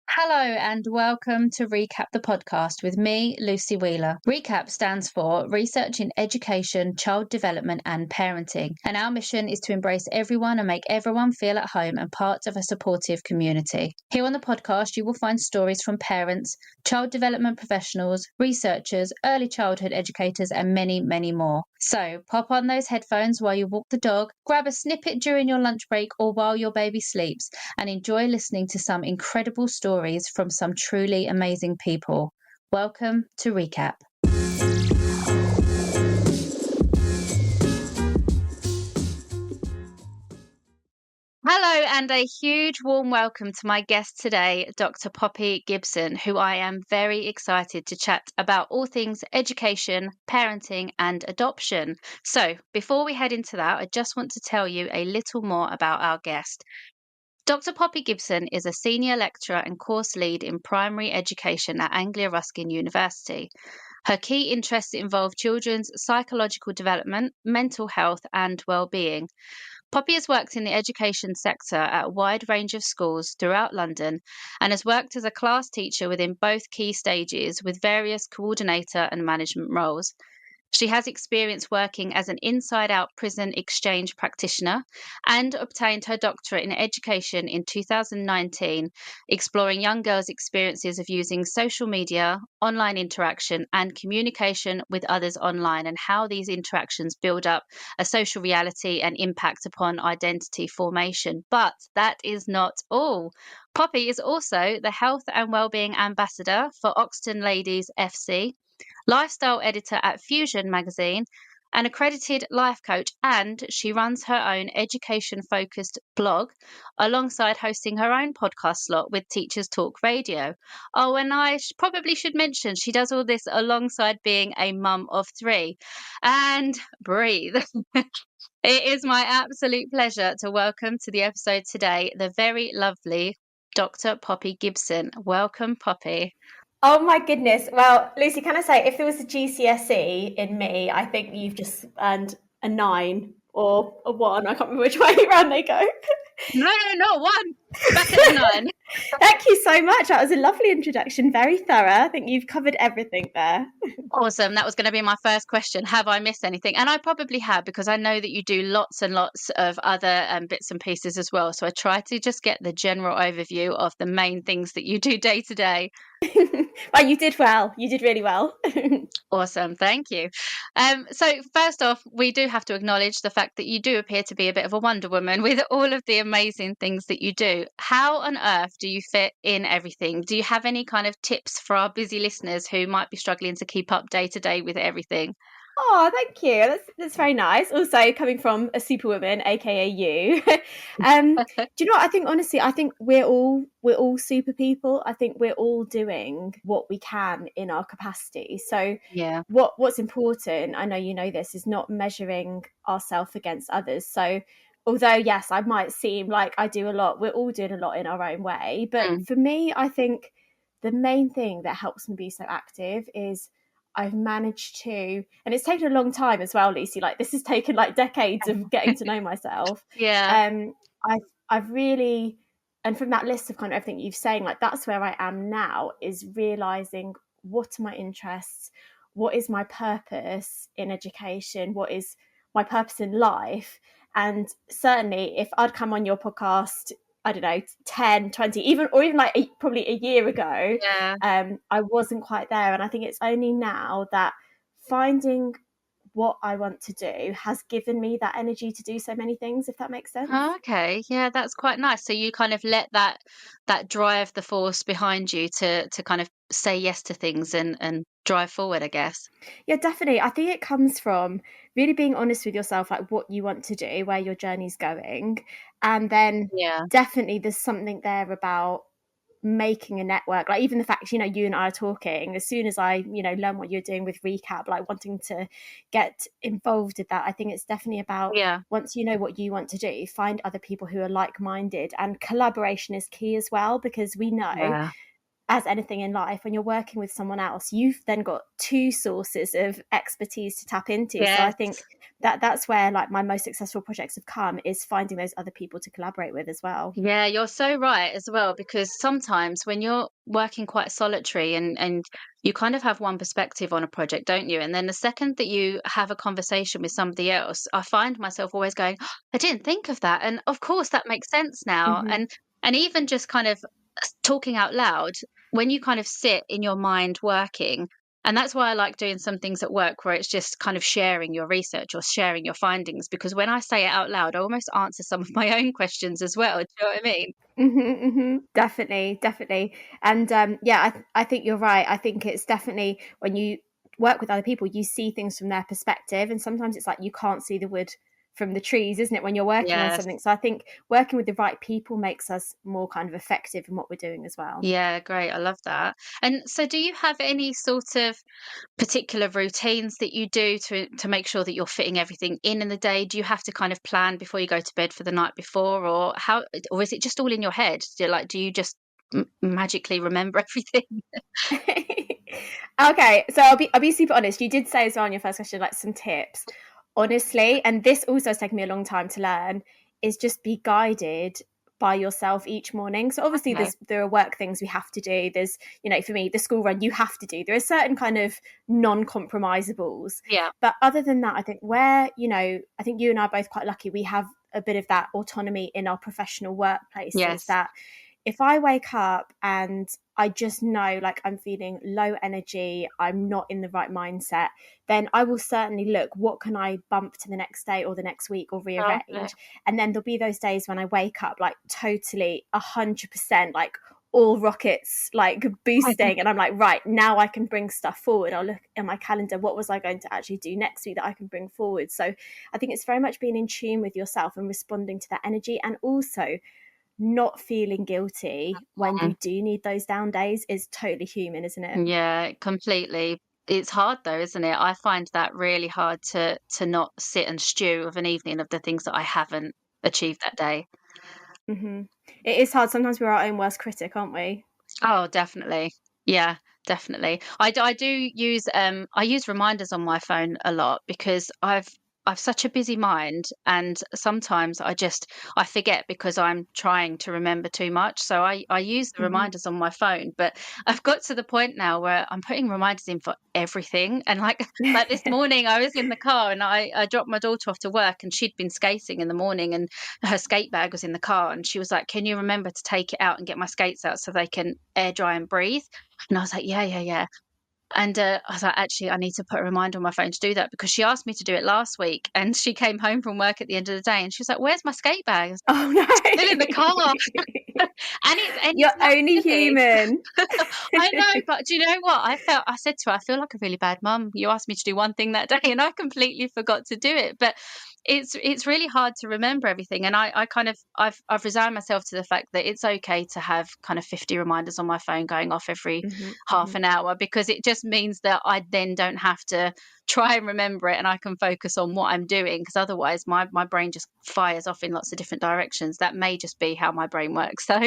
Hello and welcome to Recap the podcast with me, Lucy Wheeler. Recap stands for Research in Education, Child Development and Parenting. And our mission is to embrace everyone and make everyone feel at home and part of a supportive community. Here on the podcast, you will find stories from parents, child development professionals, researchers, early childhood educators, and many, many more. So pop on those headphones while you walk the dog, grab a snippet during your lunch break or while your baby sleeps, and enjoy listening to some incredible stories from some truly amazing people. Welcome to Recap. Hello and a huge warm welcome to my guest today, Dr. Poppy Gibson, who I am very excited to chat about all things education, parenting and adoption. So before we head into that, I just want to tell you a little more about our guest. Dr. Poppy Gibson is a senior lecturer and course lead in primary education at Anglia Ruskin University. Her key interests involve children's psychological development, mental health, and well-being. Poppy has worked in the education sector at a wide range of schools throughout London and has worked as a class teacher within both key stages with various coordinator and management roles. She has experience working as an inside-out prison exchange practitioner and obtained her doctorate in education in 2019, exploring young girls' experiences of using social media, online interaction, and communication with others online, and how these interactions build up a social reality and impact upon identity formation. But that is not all. Poppy is also the Health and Wellbeing Ambassador for OxtonLadies FC, lifestyle editor at Fusion magazine, an accredited life coach, and she runs her own education-focused blog alongside hosting her own podcast slot with Teachers Talk Radio. Oh, and I probably should mention she does all this alongside being a mum of 3. And breathe. It is my absolute pleasure to welcome to the episode today the very lovely Dr. Poppy Gibson. Welcome, Poppy. Oh my goodness. Well, Lucy, can I say, if there was a GCSE in me, I think you've just earned a 9 or a 1. I can't remember which way around they go. No, not 1. Back at the 9. Thank you so much. That was a lovely introduction. Very thorough. I think you've covered everything there. Awesome. That was going to be my first question. Have I missed anything? And I probably have, because I know that you do lots and lots of other bits and pieces as well. So I try to just get the general overview of the main things that you do day to day. Well, you did well. You did really well. Awesome. Thank you. So first off, we do have to acknowledge the fact that you do appear to be a bit of a Wonder Woman with all of the amazing things that you do. How on earth do you fit in everything? Do you have any kind of tips for our busy listeners who might be struggling to keep up day to day with everything? Oh, thank you. That's very nice. Also, coming from a superwoman, aka you. Do you know what? I think honestly, we're all super people. I think we're all doing what we can in our capacity. So Yeah. What's important, I know you know this, is not measuring ourselves against others. So although yes, I might seem like I do a lot, we're all doing a lot in our own way. But for me, I think the main thing that helps me be so active is I've managed to, and it's taken a long time as well, Lucy, like this has taken like decades of getting to know myself. Yeah. I've really, and from that list of kind of everything you've saying, like that's where I am now, is realizing what are my interests, what is my purpose in education, what is my purpose in life. And certainly if I'd come on your podcast, I don't know, 10, 20, even like probably a year ago, I wasn't quite there. And I think it's only now that finding what I want to do has given me that energy to do so many things, if that makes sense. Oh, okay. Yeah, that's quite nice. So you kind of let that drive the force behind you to kind of say yes to things and drive forward, I guess. Yeah, definitely. I think it comes from really being honest with yourself, like what you want to do, where your journey's going. And then definitely there's something there about making a network, like even the fact, you and I are talking, as soon as I learn what you're doing with Recap, like wanting to get involved with that, I think it's definitely about once you know what you want to do, find other people who are like-minded, and collaboration is key as well, because we know as anything in life, when you're working with someone else, you've then got two sources of expertise to tap into. So I Yes. think that's where like my most successful projects have come, is finding those other people to collaborate with as well. Yeah, you're so right as well, because sometimes when you're working quite solitary and you kind of have one perspective on a project, don't you? And then the second that you have a conversation with somebody else, I find myself always going, "Oh, I didn't think of that. And of course that makes sense now." Mm-hmm. And even just kind of talking out loud, when you kind of sit in your mind working, and that's why I like doing some things at work where it's just kind of sharing your research or sharing your findings, because when I say it out loud, I almost answer some of my own questions as well. Do you know what I mean? Mm-hmm, mm-hmm. Definitely, definitely. And yeah, I think you're right. I think it's definitely, when you work with other people, you see things from their perspective, and sometimes it's like you can't see the wood from the trees, isn't it, when you're working on Yes. something? So I think working with the right people makes us more kind of effective in what we're doing as well. Yeah, great. I love that. And so do you have any sort of particular routines that you do to make sure that you're fitting everything in the day? Do you have to kind of plan before you go to bed for the night before, or how, or is it just all in your head? Do you just magically remember everything? Okay, so I'll be super honest. You did say as well in your first question, like some tips. Honestly, and this also has taken me a long time to learn, is just be guided by yourself each morning. So obviously Okay. there are work things we have to do. There's, for me, the school run you have to do. There are certain kind of non-compromisables. Yeah. But other than that, I think I think you and I are both quite lucky. We have a bit of that autonomy in our professional workplaces, Yes. that if I wake up and I just know like I'm feeling low energy, I'm not in the right mindset, then I will certainly look, what can I bump to the next day or the next week or Okay. rearrange? And then there'll be those days when I wake up like totally 100%, like all rockets, like boosting. And I'm like, right, now I can bring stuff forward. I'll look at my calendar. What was I going to actually do next week that I can bring forward? So I think it's very much being in tune with yourself and responding to that energy, and also not feeling guilty when Mm. you do need those down days is totally human, isn't it? Yeah, completely. It's hard though, isn't it? I find that really hard to not sit and stew of an evening of the things that I haven't achieved that day. Mm-hmm. It is hard. Sometimes we're our own worst critic, aren't we? Oh, definitely. Yeah, definitely. I do use I use reminders on my phone a lot because I've such a busy mind, and sometimes I forget because I'm trying to remember too much. So I use the Mm-hmm. reminders on my phone, but I've got to the point now where I'm putting reminders in for everything. And like this morning I was in the car and I dropped my daughter off to work, and she'd been skating in the morning, and her skate bag was in the car, and she was like, "Can you remember to take it out and get my skates out so they can air dry and breathe?" And I was like, "Yeah, yeah, yeah." And I was like, "Actually, I need to put a reminder on my phone to do that," because she asked me to do it last week, and she came home from work at the end of the day and she was like, "Where's my skate bag?" I was like, Oh no. "Still in the car." And You're it's not only silly. human. I know, but do you know what? I said to her, "I feel like a really bad mum. You asked me to do one thing that day and I completely forgot to do it." But it's really hard to remember everything. And I kind of I've resigned myself to the fact that it's okay to have kind of 50 reminders on my phone going off every Mm-hmm, half mm-hmm. an hour, because it just means that I then don't have to try and remember it, and I can focus on what I'm doing, because otherwise my brain just fires off in lots of different directions. That may just be how my brain works. So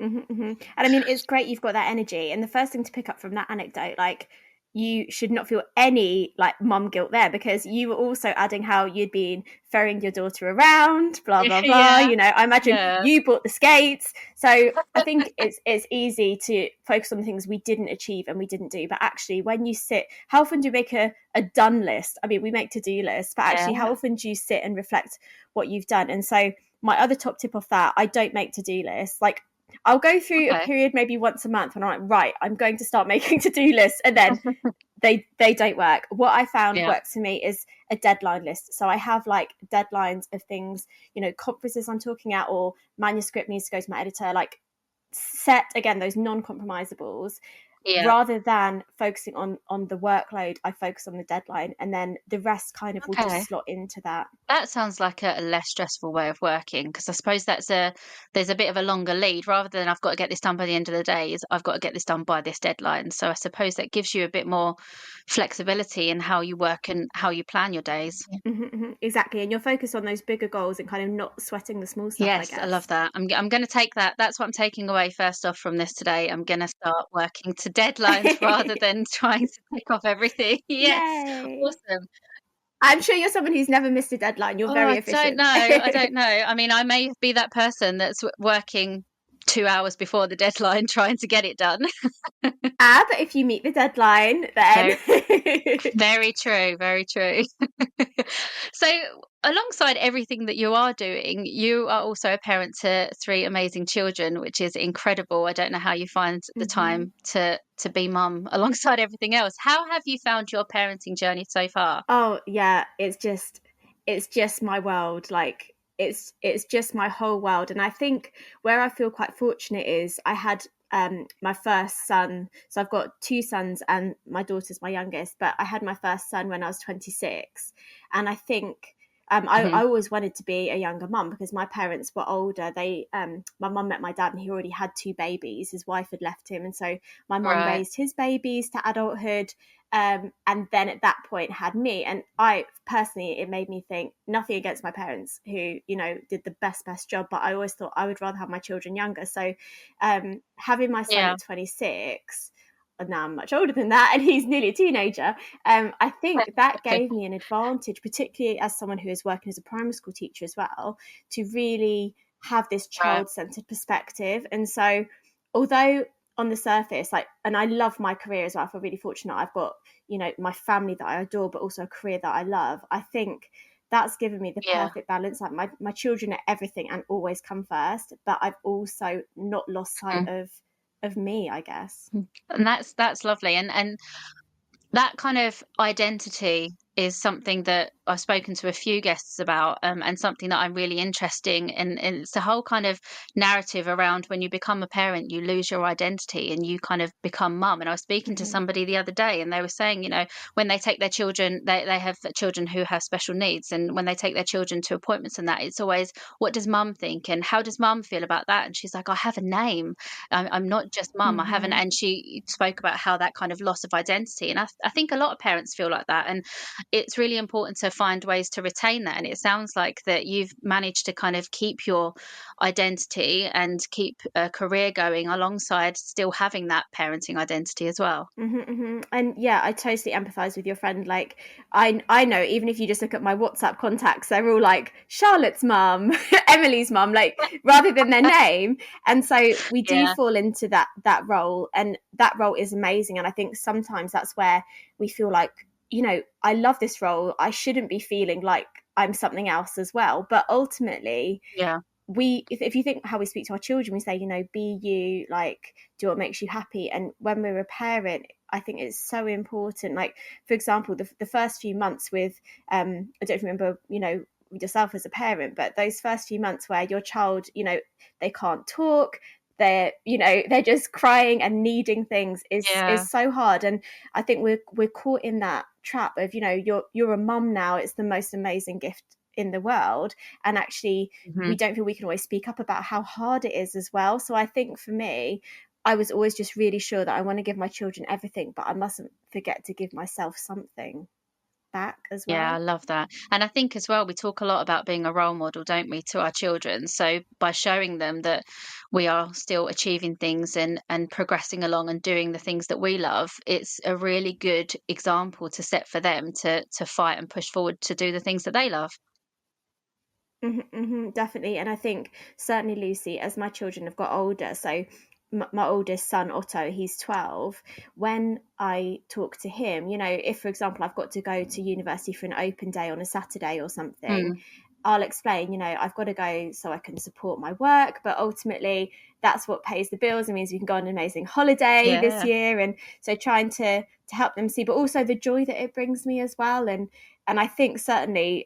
Mm-hmm, mm-hmm. And I mean, it's great you've got that energy. And the first thing to pick up from that anecdote, like, you should not feel any like mum guilt there, because you were also adding how you'd been ferrying your daughter around, blah blah blah. yeah, I imagine yeah. you bought the skates. So I think it's easy to focus on the things we didn't achieve and we didn't do. But actually, when you sit, how often do you make a done list? I mean, we make to-do lists, but actually, Yeah. how often do you sit and reflect what you've done? And so my other top tip of that, I don't make to-do lists. Like, I'll go through a Okay. period maybe once a month when I'm like, right, I'm going to start making to-do lists, and then they don't work. What I found Yeah. works for me is a deadline list. So I have like deadlines of things, conferences I'm talking at, or manuscript needs to go to my editor, like set again those non-compromisables. rather than focusing on the workload, I focus on the deadline, and then the rest kind of will just slot into that. That sounds like a less stressful way of working, because I suppose there's a bit of a longer lead, rather than I've got to get this done by the end of the day, is I've got to get this done by this deadline. So I suppose that gives you a bit more flexibility in how you work and how you plan your days. Exactly, and you're focused on those bigger goals and kind of not sweating the small stuff. Yes, I guess. I love that. I'm going to take that. That's what I'm taking away first off from this today. I'm going to start working to deadlines rather than trying to tick off everything. Yes, Yay. awesome. I'm sure you're someone who's never missed a deadline. You're very efficient. I don't know. I mean, I may be that person that's working 2 hours before the deadline trying to get it done. But if you meet the deadline, then very true, very true. So alongside everything that you are doing, you are also a parent to 3 amazing children, which is incredible. I don't know how you find the time to be mum alongside everything else. How have you found your parenting journey so far? Oh yeah, it's just my world. Like it's just my whole world. And I think where I feel quite fortunate is I had my first son. So I've got 2 sons and my daughter's my youngest, but I had my first son when I was 26. And I think I always wanted to be a younger mum because my parents were older. My mum met my dad and he already had 2 babies. His wife had left him. And so my mum raised his babies to adulthood. And then at that point had me. And I personally, it made me think, nothing against my parents who, did the best job, but I always thought I would rather have my children younger. So having my son at 26, and now I'm much older than that and he's nearly a teenager, I think that gave me an advantage, particularly as someone who is working as a primary school teacher as well, to really have this child-centered perspective. And so although on the surface, and I love my career as well, I feel really fortunate I've got, my family that I adore, but also a career that I love. I think that's given me the perfect balance. Like my children are everything and always come first, but I've also not lost sight of me, I guess. And that's lovely. And that kind of identity is something that I've spoken to a few guests about, and something that I'm really interested in. And it's the whole kind of narrative around when you become a parent, you lose your identity and you kind of become mum. And I was speaking to somebody the other day and they were saying, when they take their children, they have children who have special needs. And when they take their children to appointments and that, it's always, what does mum think? And how does mum feel about that? And she's like, I have a name. I'm not just mum. I haven't. And she spoke about how that kind of loss of identity. And I think a lot of parents feel like that. And it's really important to find ways to retain that. And it sounds like that you've managed to kind of keep your identity and keep a career going alongside still having that parenting identity as well. And yeah, I totally empathize with your friend. Like I know, even if you just look at my WhatsApp contacts, they're all like Charlotte's mum, Emily's mum, like rather than their name. And so we do fall into that role, and that role is amazing. And I think sometimes that's where we feel like, I love this role. I shouldn't be feeling like I'm something else as well. But ultimately, if you think how we speak to our children, we say, be you, like, do what makes you happy. And when we're a parent, I think it's so important. Like, for example, the first few months with, I don't remember, yourself as a parent, but those first few months where your child, they can't talk, they're just crying and needing things is so hard. And I think we're caught in that trap of, you're a mum now, it's the most amazing gift in the world, and actually we don't feel we can always speak up about how hard it is as well. So I think for me, I was always just really sure that I want to give my children everything, but I mustn't forget to give myself something back as well. Yeah, I love that. And I think as well, we talk a lot about being a role model, don't we, to our children? So by showing them that we are still achieving things and progressing along and doing the things that we love, it's a really good example to set for them to fight and push forward to do the things that they love. Definitely. And I think certainly, Lucy, as my children have got older, so my oldest son Otto, he's 12, when I talk to him, if for example I've got to go to university for an open day on a Saturday or something, I'll explain, I've got to go so I can support my work, but ultimately that's what pays the bills. It means we can go on an amazing holiday this year. And so trying to help them see, but also the joy that it brings me as well. And I think certainly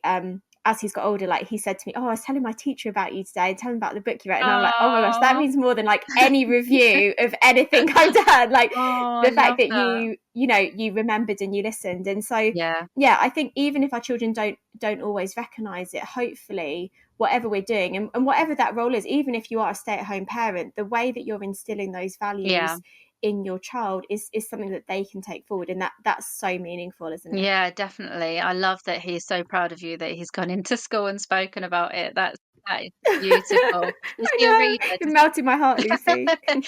as he's got older, like he said to me, oh, I was telling my teacher about you today, tell him about the book you wrote. And I'm like, oh my gosh, that means more than like any review of anything I've done. Like the fact that you remembered and you listened. And so yeah, I think even if our children don't always recognize it, hopefully whatever we're doing and whatever that role is, even if you are a stay-at-home parent, the way that you're instilling those values in your child is something that they can take forward, and that's so meaningful, isn't it? Yeah, definitely. I love that he's so proud of you that he's gone into school and spoken about it. That is beautiful. Is he a reader? You're melting my heart, Lucy.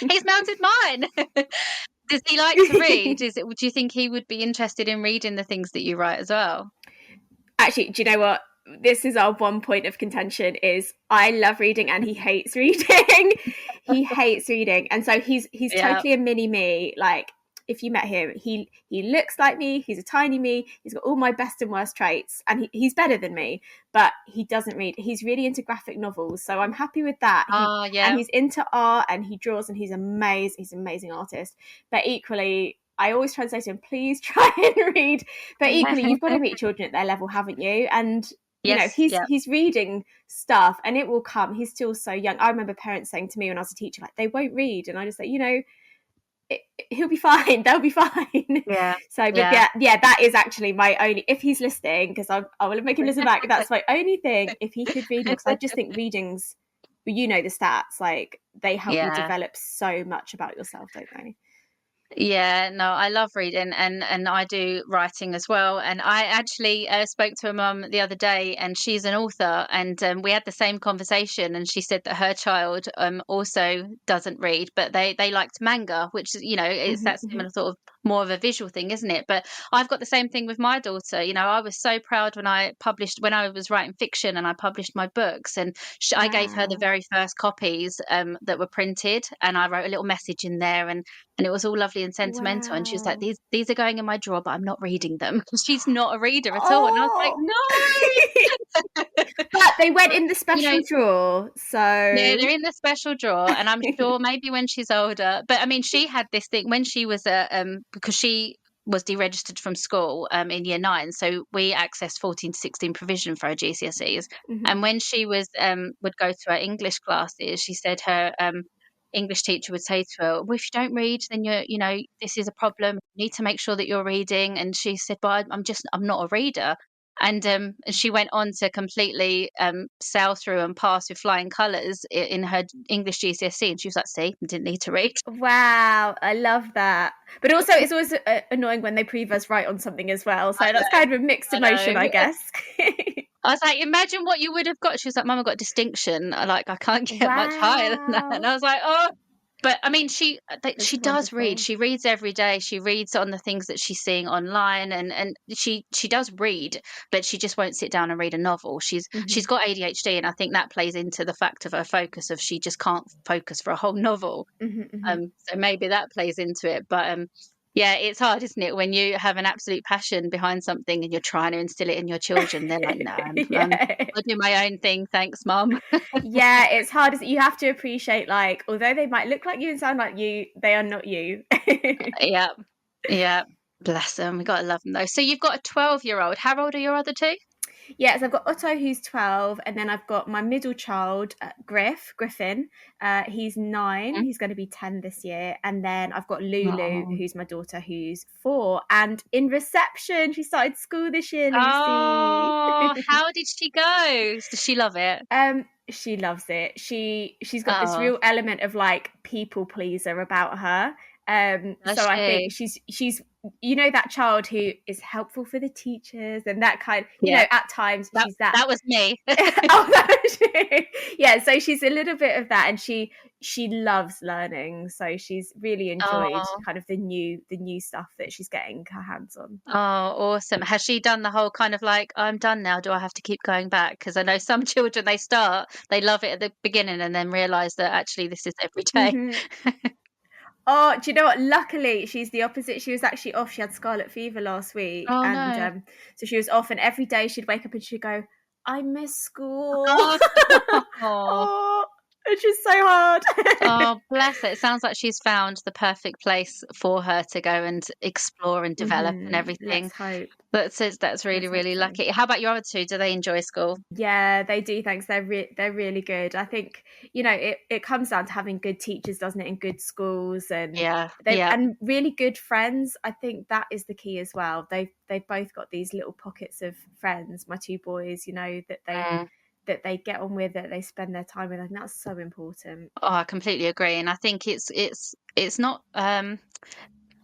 He's melted mine. Does he like to read? Do you think he would be interested in reading the things that you write as well? Actually, do you know what? This is our one point of contention, is I love reading and he hates reading. He hates reading. And so he's totally a mini me. Like, if you met him, he looks like me. He's a tiny me. He's got all my best and worst traits, and he's better than me, but he doesn't read. He's really into graphic novels, so I'm happy with that. And he's into art, and he draws, and he's amazing. He's an amazing artist. But equally, I always try to say to him, please try and read. But equally, you've got to meet children at their level, haven't you? And you know, he's reading stuff, and it will come. He's still so young. I remember parents saying to me when I was a teacher, like, they won't read, and I just say, you know, he'll be fine. They'll be fine. Yeah. So, but yeah, that is actually my only. If he's listening, because I will make him listen back. That's my only thing. If he could read, because I just think reading's, you know, the stats, like they help you develop so much about yourself, don't they? Yeah, no, I love reading, and I do writing as well. And I actually spoke to a mum the other day, and she's an author, and we had the same conversation, and she said that her child also doesn't read, but they liked manga, which, you know, is that similar sort of more of a visual thing, isn't it? But I've got the same thing with my daughter. You know, I was so proud when I was writing fiction and I published my books, and I gave her the very first copies that were printed, and I wrote a little message in there, and it was all lovely and sentimental. And she was like, these are going in my drawer, but I'm not reading them. She's not a reader at all. And I was like, no. But they went in the special drawer. So yeah, they're in the special drawer. And I'm sure maybe when she's older, but I mean, she had this thing when she was because she was deregistered from school in year 9, so we accessed 14 to 16 provision for her GCSEs. And when she was would go to her English classes, she said her English teacher would say to her, well, if you don't read, then you know, this is a problem. You need to make sure that you're reading. And she said, but I'm not a reader. And she went on to completely sail through and pass with flying colours in her English GCSE. And she was like, see, I didn't need to read. Wow, I love that. But also, it's always annoying when they prove us right on something as well. So that's kind of a mixed emotion, I guess. I was like, imagine what you would have got. She was like, Mum, I got distinction. Like, I can't get much higher than that. And I was like, oh. But I mean, she does read. She reads every day. She reads on the things that she's seeing online, and she does read, but she just won't sit down and read a novel. She's got ADHD, and I think that plays into the fact of her focus of she just can't focus for a whole novel. So maybe that plays into it. But yeah, it's hard, isn't it, when you have an absolute passion behind something and you're trying to instill it in your children. They're like, no, I'll do my own thing, thanks, Mum. Yeah, it's hard. You have to appreciate, like, although they might look like you and sound like you, they are not you. Yeah, bless them. We got to love them though. So you've got a 12-year-old. How old are your other two? Yeah, so I've got Otto, who's 12, and then I've got my middle child, Griffin. He's 9. He's going to be 10 this year. And then I've got Lulu, who's my daughter, who's 4. And in reception, she started school this year, Lucy. Oh, how did she go? Does she love it? She loves it. She's got this real element of, like, people pleaser about her. So I think she's you know, that child who is helpful for the teachers and that kind, you know, at times she's that. That was me. Yeah, so she's a little bit of that, and she loves learning, so she's really enjoyed kind of the new stuff that she's getting her hands on. Oh, awesome. Has she done the whole kind of like, I'm done now, do I have to keep going back? Because I know some children, they love it at the beginning and then realise that actually this is every day. Oh, do you know what? Luckily, she's the opposite. She was actually off. She had scarlet fever last week. So she was off, and every day she'd wake up and she'd go, I miss school. which is so hard. Oh, bless her. It sounds like she's found the perfect place for her to go and explore and develop and everything. Let's hope. That's really, Let's hope really so. lucky. How about your other two? Do they enjoy school? Yeah, they do. Thanks. They're really good. I think, you know, it comes down to having good teachers, doesn't it, in good schools, and Yeah, and really good friends. I think that is the key as well. They've both got these little pockets of friends. My two boys, you know, that they get on with, that they spend their time with. I think that's so important. Oh, I completely agree. And I think it's not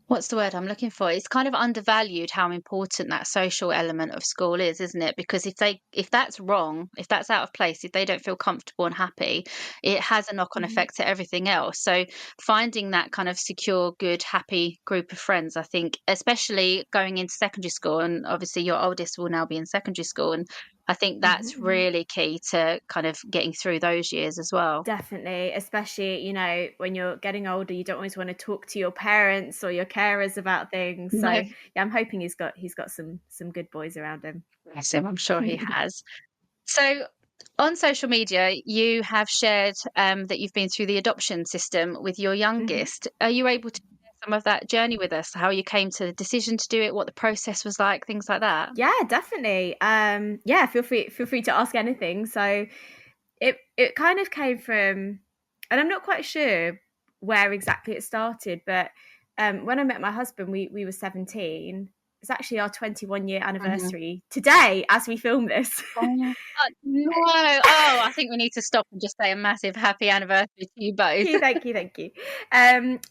what's the word I'm looking for? It's kind of undervalued how important that social element of school is, isn't it? Because if that's wrong, if that's out of place, if they don't feel comfortable and happy, it has a knock-on effect to everything else. So finding that kind of secure, good, happy group of friends, I think, especially going into secondary school, and obviously your oldest will now be in secondary school, and I think that's really key to kind of getting through those years as well. Definitely, especially, you know, when you're getting older, you don't always want to talk to your parents or your carers about things. So No. yeah, I'm hoping he's got some good boys around him. Bless him, I'm sure he has. So on social media, you have shared that you've been through the adoption system with your youngest. Are you able to share some of that journey with us? How you came to the decision to do it, what the process was like, things like that? Yeah, definitely. Yeah, feel free to ask anything. So it kind of came from, and I'm not quite sure where exactly it started, but when I met my husband, we were 17. It's actually our 21-year anniversary today as we film this. Oh, no. Oh, I think we need to stop and just say a massive happy anniversary to you both. Thank you.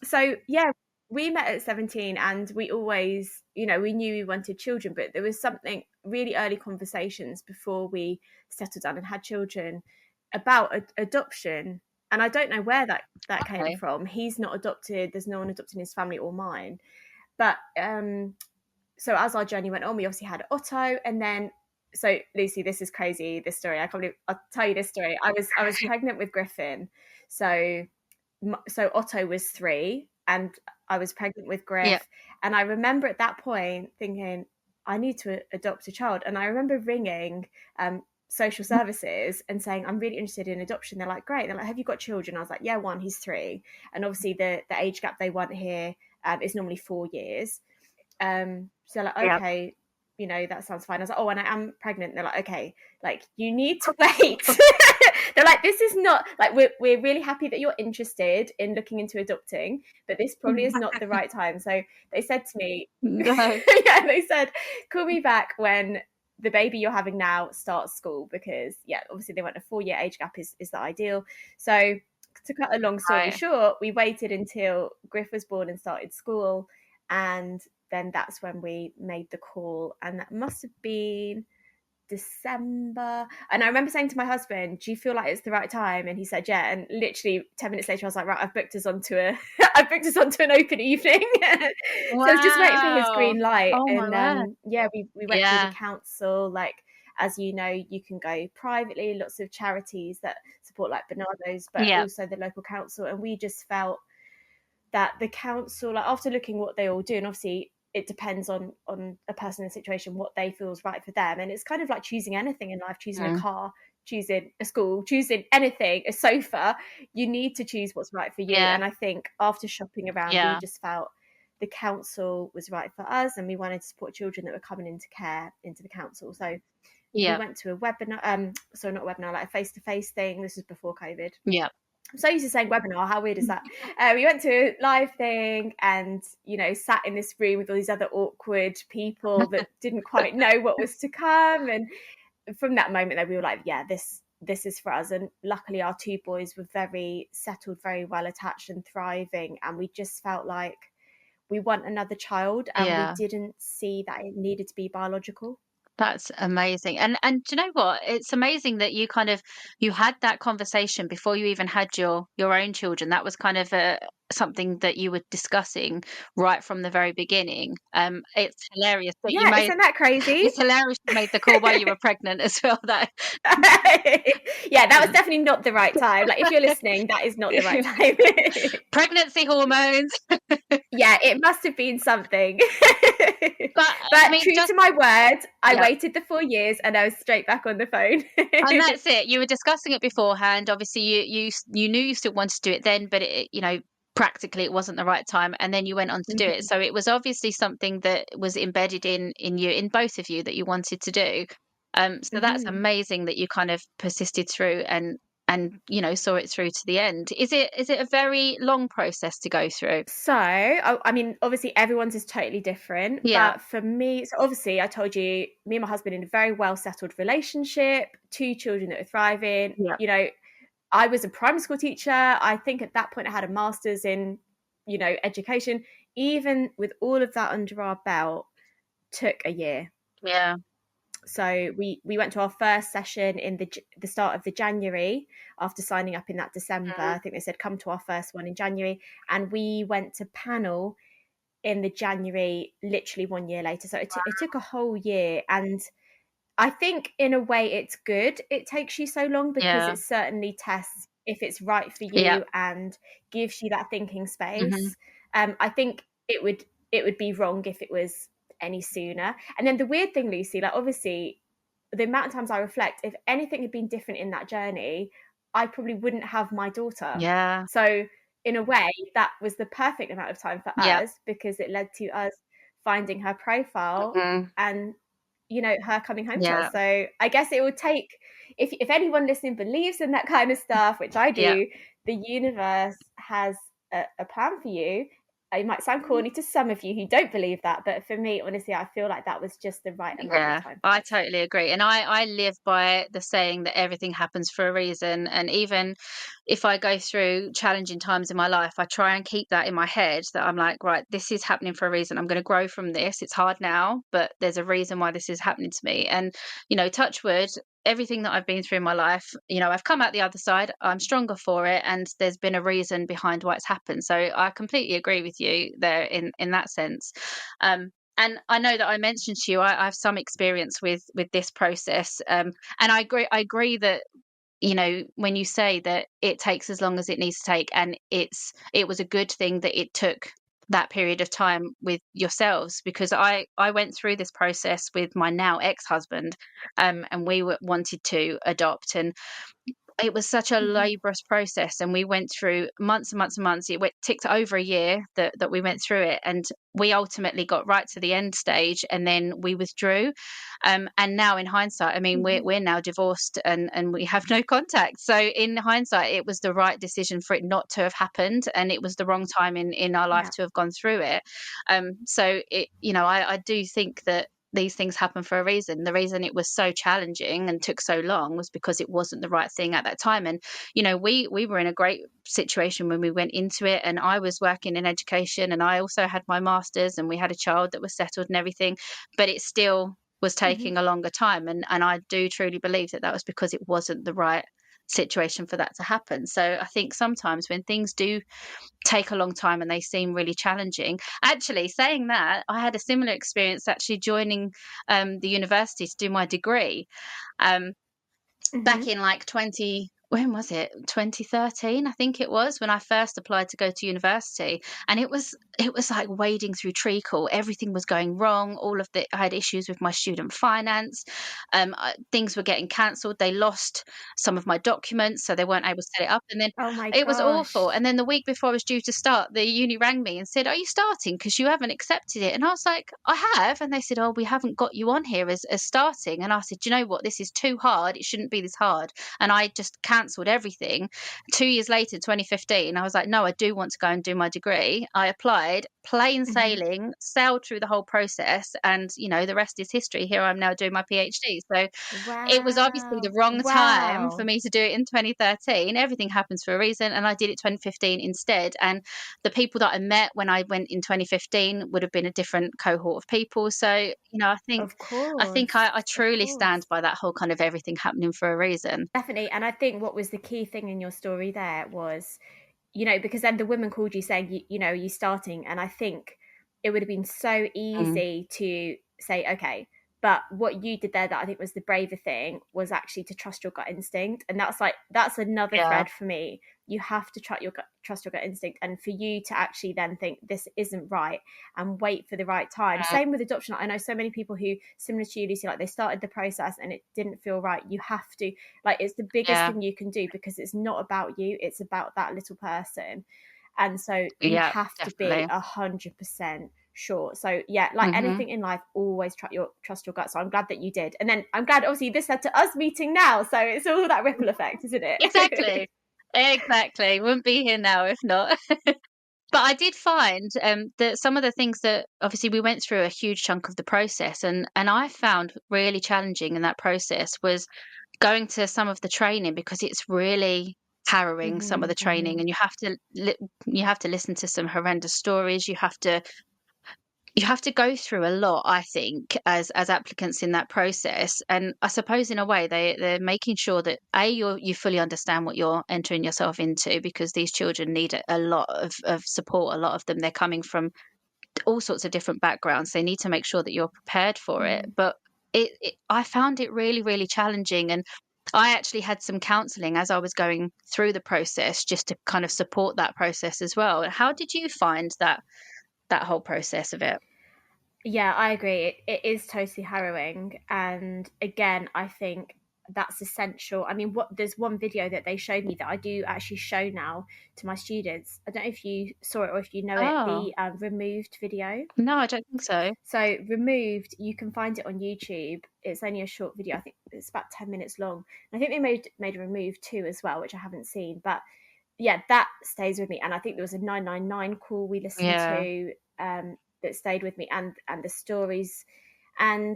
So yeah, we met at 17, and we always, you know, we knew we wanted children, but there was something really early conversations before we settled down and had children about adoption. And I don't know where that came from. He's not adopted. There's no one adopted in his family or mine. But so as our journey went on, we obviously had Otto, and then, so Lucy, this is crazy, this story. I'll tell you this story. I was pregnant with Griffin. So Otto was 3 and I was pregnant with Griff. Yep. And I remember at that point thinking, I need to adopt a child. And I remember ringing social services and saying, I'm really interested in adoption. They're like, great. They're like, have you got children? I was like, yeah, one, he's 3. And obviously the age gap they want here is normally 4 years. So like, okay, yep, you know, that sounds fine. I was like, oh, and I am pregnant. They're like, okay, like you need to wait. They're like, this is not like, we're really happy that you're interested in looking into adopting, but this probably is not the right time. So they said to me, yeah, they said, call me back when the baby you're having now starts school, because yeah, obviously they want a 4-year age gap is the ideal. So to cut a long story short, we waited until Griff was born and started school, and then that's when we made the call, and that must have been December. And I remember saying to my husband, do you feel like it's the right time? And he said yeah. And literally 10 minutes later I was like, right, I've booked us onto an open evening. Wow. So I was just waiting for his green light. And yeah, we went through the council. Like, as you know, you can go privately, lots of charities that support like Bananas, but also the local council. And we just felt that the council, like after looking what they all do, and obviously it depends on a person in a situation, what they feel is right for them. And it's kind of like choosing anything in life, choosing a car, choosing a school, choosing anything, a sofa. You need to choose what's right for you. And I think after shopping around, we just felt the council was right for us, and we wanted to support children that were coming into care into the council. So we went to a webinar, not a webinar, like a face-to-face thing. This was before COVID. I'm so used to saying webinar. How weird is that? We went to a live thing and, you know, sat in this room with all these other awkward people that didn't quite know what was to come. And from that moment, we were like, yeah, this is for us. And luckily our 2 boys were very settled, very well attached and thriving. And we just felt like we want another child, and we didn't see that it needed to be biological. That's amazing. And do you know what? It's amazing that you had that conversation before you even had your own children. That was kind of something that you were discussing right from the very beginning. It's hilarious that you made. Isn't that crazy? It's hilarious you made the call while you were pregnant as well. That that was definitely not the right time. Like, if you're listening, that is not the right time. Pregnancy hormones. Yeah, it must have been something. But I mean, true just to my word, I yeah. waited the 4 years and I was straight back on the phone. And that's it. You were discussing it beforehand. Obviously, you knew you still wanted to do it then, but practically it wasn't the right time, and then you went on to do it. Mhm, So it was obviously something that was embedded in you, in both of you, that you wanted to do. So that's mhm. amazing that you kind of persisted through and saw it through to the end. Is it a very long process to go through? So, I mean, obviously everyone's is totally different, Yeah, but for me, so obviously I told you, me and my husband in a very well settled relationship, 2 children that are thriving. yeah, I was a primary school teacher. I think at that point I had a master's in, education. Even with all of that under our belt, took a year. yeah. So we went to our first session in the start of the January after signing up in that December. Mm, I think they said come to our first one in January, and we went to panel in the January, literally 1 year later. So it took a whole year, and I think in a way it's good it takes you so long, because yeah, it certainly tests if it's right for yeah. you and gives you that thinking Hmm. space. I think it would be wrong if it was any sooner. And then the weird thing, Lucy, like obviously the amount of times I reflect, if anything had been different in that journey, I probably wouldn't have my daughter. Yeah, So in a way, that was the perfect amount of time for yeah, us, because it led to us finding her profile hmm, and her coming home to yeah, us. So I guess it would take, if anyone listening believes in that kind of stuff, which I yeah. do, the universe has a plan for you. It might sound corny to some of you who don't believe that, but for me, honestly, I feel like that was just the right amount of Yeah, time for I us. totally agree. And I live by the saying that everything happens for a reason. And even if I go through challenging times in my life, I try and keep that in my head, that I'm like, right, this is happening for a reason. I'm going to grow from this. It's hard now, but there's a reason why this is happening to me. And, touch wood, everything that I've been through in my life, I've come out the other side. I'm stronger for it. And there's been a reason behind why it's happened. So I completely agree with you there in that sense. And I know that I mentioned to you, I have some experience with this process, and I agree. I agree that when you say that it takes as long as it needs to take, and it was a good thing that it took that period of time with yourselves, because I went through this process with my now ex-husband, and we wanted to adopt, and it was such a Hmm. laborious process, and we went through months and months and months. It took over a year that we went through it, and we ultimately got right to the end stage, and then we withdrew. And now, in hindsight, I mean, Hmm. we're now divorced, and we have no contact. So, in hindsight, it was the right decision for it not to have happened, and it was the wrong time in our life Yeah. to have gone through it. So, I do think that these things happen for a reason. The reason it was so challenging and took so long was because it wasn't the right thing at that time. And we were in a great situation when we went into it, and I was working in education, and I also had my masters, and we had a child that was settled and everything, but it still was Hmm. taking a longer time, and I do truly believe that was because it wasn't the right situation for that to happen. So I think sometimes when things do take a long time and they seem really challenging. Actually, saying that, I had a similar experience actually joining the university to do my degree. Um, Back Hmm. in like when was it, 2013, I think it was, when I first applied to go to university. And it was like wading through treacle. Everything was going wrong. I had issues with my student finance. Things were getting cancelled. They lost some of my documents, so they weren't able to set it up. And then Oh my it was awful. gosh. And then the week before I was due to start, the uni rang me and said, "Are you starting? Because you haven't accepted it." And I was like, "I have." And they said, "Oh, we haven't got you on here as starting." And I said, "Do you know what? This is too hard. It shouldn't be this hard." And I just cancelled everything. 2 years later, 2015, I was like, "No, I do want to go and do my degree." I applied, plain Hmm. sailing, sailed through the whole process, and the rest is history. Here I am now doing my PhD. So it was obviously the Wow. wrong time for Wow. me to do it in 2013. Everything happens for a reason, and I did it 2015 instead. And the people that I met when I went in 2015 would have been a different cohort of people. So, Of I think course. I Of truly stand course. by that whole kind of everything happening for a reason. Definitely. And I think what was the key thing in your story there was, because then the woman called you saying, are you starting? And I think it would have been so Mm, easy to say, okay, But what you did there that I think was the braver thing was actually to trust your gut instinct. And that's another thread for me. You have to trust your gut instinct, and for you to actually then think this isn't right and wait for the right time. Same with adoption. I know so many people who, similar to you, Lucy, like they started the process and it didn't feel right. You have to, like, it's the biggest thing you can do, because it's not about you, it's about that little person. And so you have to be 100% sure. So yeah, like anything in life, always trust your gut. So I'm glad that you did. And then I'm glad obviously this led to us meeting now. So it's all that ripple effect, isn't it? Exactly. Wouldn't be here now if not. But I did find that some of the things that obviously we went through a huge chunk of the process, and I found really challenging in that process was going to some of the training, because it's really harrowing, some of the training, and you have to listen to some horrendous stories. You have to go through a lot, I think, as applicants in that process. And I suppose in a way they're making sure that you fully understand what you're entering yourself into, because these children need a lot of support. A lot of them, they're coming from all sorts of different backgrounds. They need to make sure that you're prepared for it. But I found it really, really challenging. And I actually had some counselling as I was going through the process, just to kind of support that process as well. How did you find that whole process of it? Yeah, I agree. It is totally harrowing. And again, I think that's essential. I mean, there's one video that they showed me that I do actually show now to my students. I don't know if you saw it or if you know it, the Removed video. No, I don't think so. So Removed, you can find it on YouTube. It's only a short video. I think it's about 10 minutes long. And I think they made a Removed too as well, which I haven't seen. But yeah, that stays with me. And I think there was a 999 call we listened to that stayed with me, and the stories. And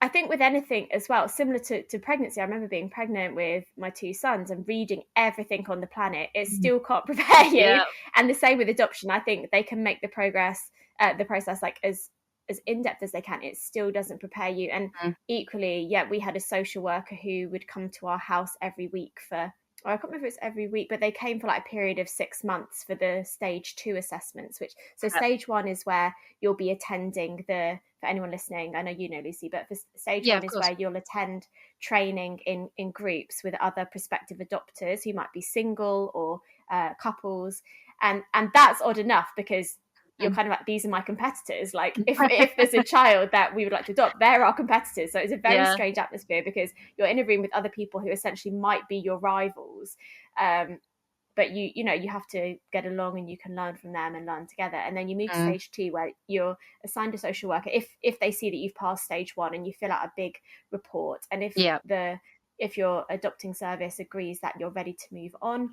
I think with anything as well, similar to pregnancy, I remember being pregnant with my two sons and reading everything on the planet. It still can't prepare you. And the same with adoption. I think they can make the process like as in-depth as they can. It still doesn't prepare you. And equally, we had a social worker who would come to our house every week I can't remember if it's every week, but they came for like a period of 6 months for the stage 2 assessments, stage 1 is where you'll be attending for anyone listening, I know you know, Lucy, but for stage 1 is where you'll attend training in groups with other prospective adopters who might be single or couples. And that's odd enough, because you're kind of like, these are my competitors. Like if there's a child that we would like to adopt, they're our competitors. So it's a very strange atmosphere, because you're in a room with other people who essentially might be your rivals. But you have to get along, and you can learn from them and learn together. And then you move to stage 2, where you're assigned a social worker if they see that you've passed stage 1, and you fill out a big report. And if your adopting service agrees that you're ready to move on,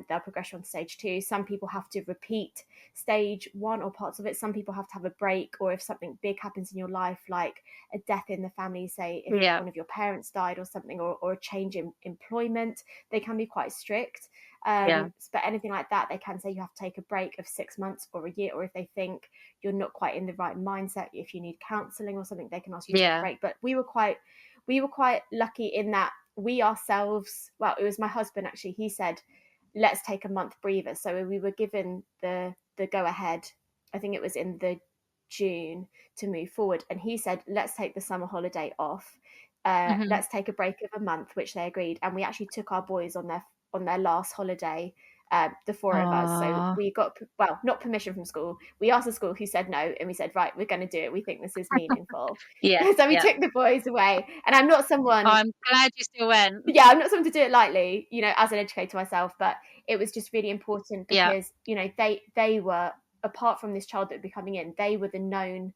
they'll progress you on to stage 2. Some people have to repeat stage 1 or parts of it. Some people have to have a break, or if something big happens in your life, like a death in the family, say if one of your parents died or something, or a change in employment, they can be quite strict. But anything like that, they can say you have to take a break of 6 months or a year, or if they think you're not quite in the right mindset, if you need counselling or something, they can ask you to take a break. But we were quite lucky in that we ourselves, well, it was my husband actually, he said, let's take a month breather. So we were given the go ahead, I think it was in the June, to move forward. And he said, let's take the summer holiday off. Let's take a break of a month, which they agreed. And we actually took our boys on their last holiday, the 4 of us. So we got, not permission from school. We asked the school, who said no, and we said, right, we're going to do it. We think this is meaningful. So we took the boys away. And I'm not someone... I'm glad you still went. I'm not someone to do it lightly, as an educator myself, but it was just really important, because, they were, apart from this child that would be coming in, they were the known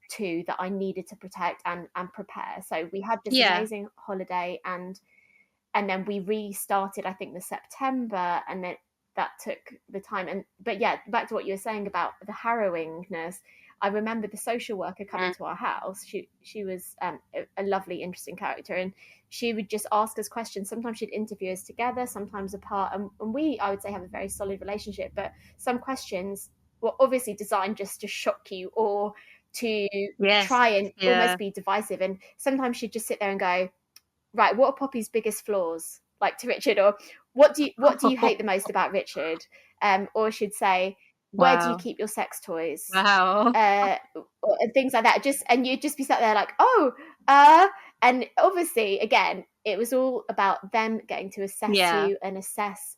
two that I needed to protect and prepare. So we had this amazing holiday, and then we restarted, I think, the September, and then that took the time. But back to what you were saying about the harrowingness, I remember the social worker coming to our house. She was a lovely, interesting character, and she would just ask us questions. Sometimes she'd interview us together, sometimes apart, and we, I would say, have a very solid relationship. But some questions were obviously designed just to shock you, or to try and almost be divisive. And sometimes she'd just sit there and go, right, what are Poppy's biggest flaws, like to Richard, or what do you hate the most about Richard? Or she'd say, where do you Wow. keep your sex toys? Wow. And things like that. And you'd just be sat there like, and obviously, again, it was all about them getting to assess Yeah. you and assess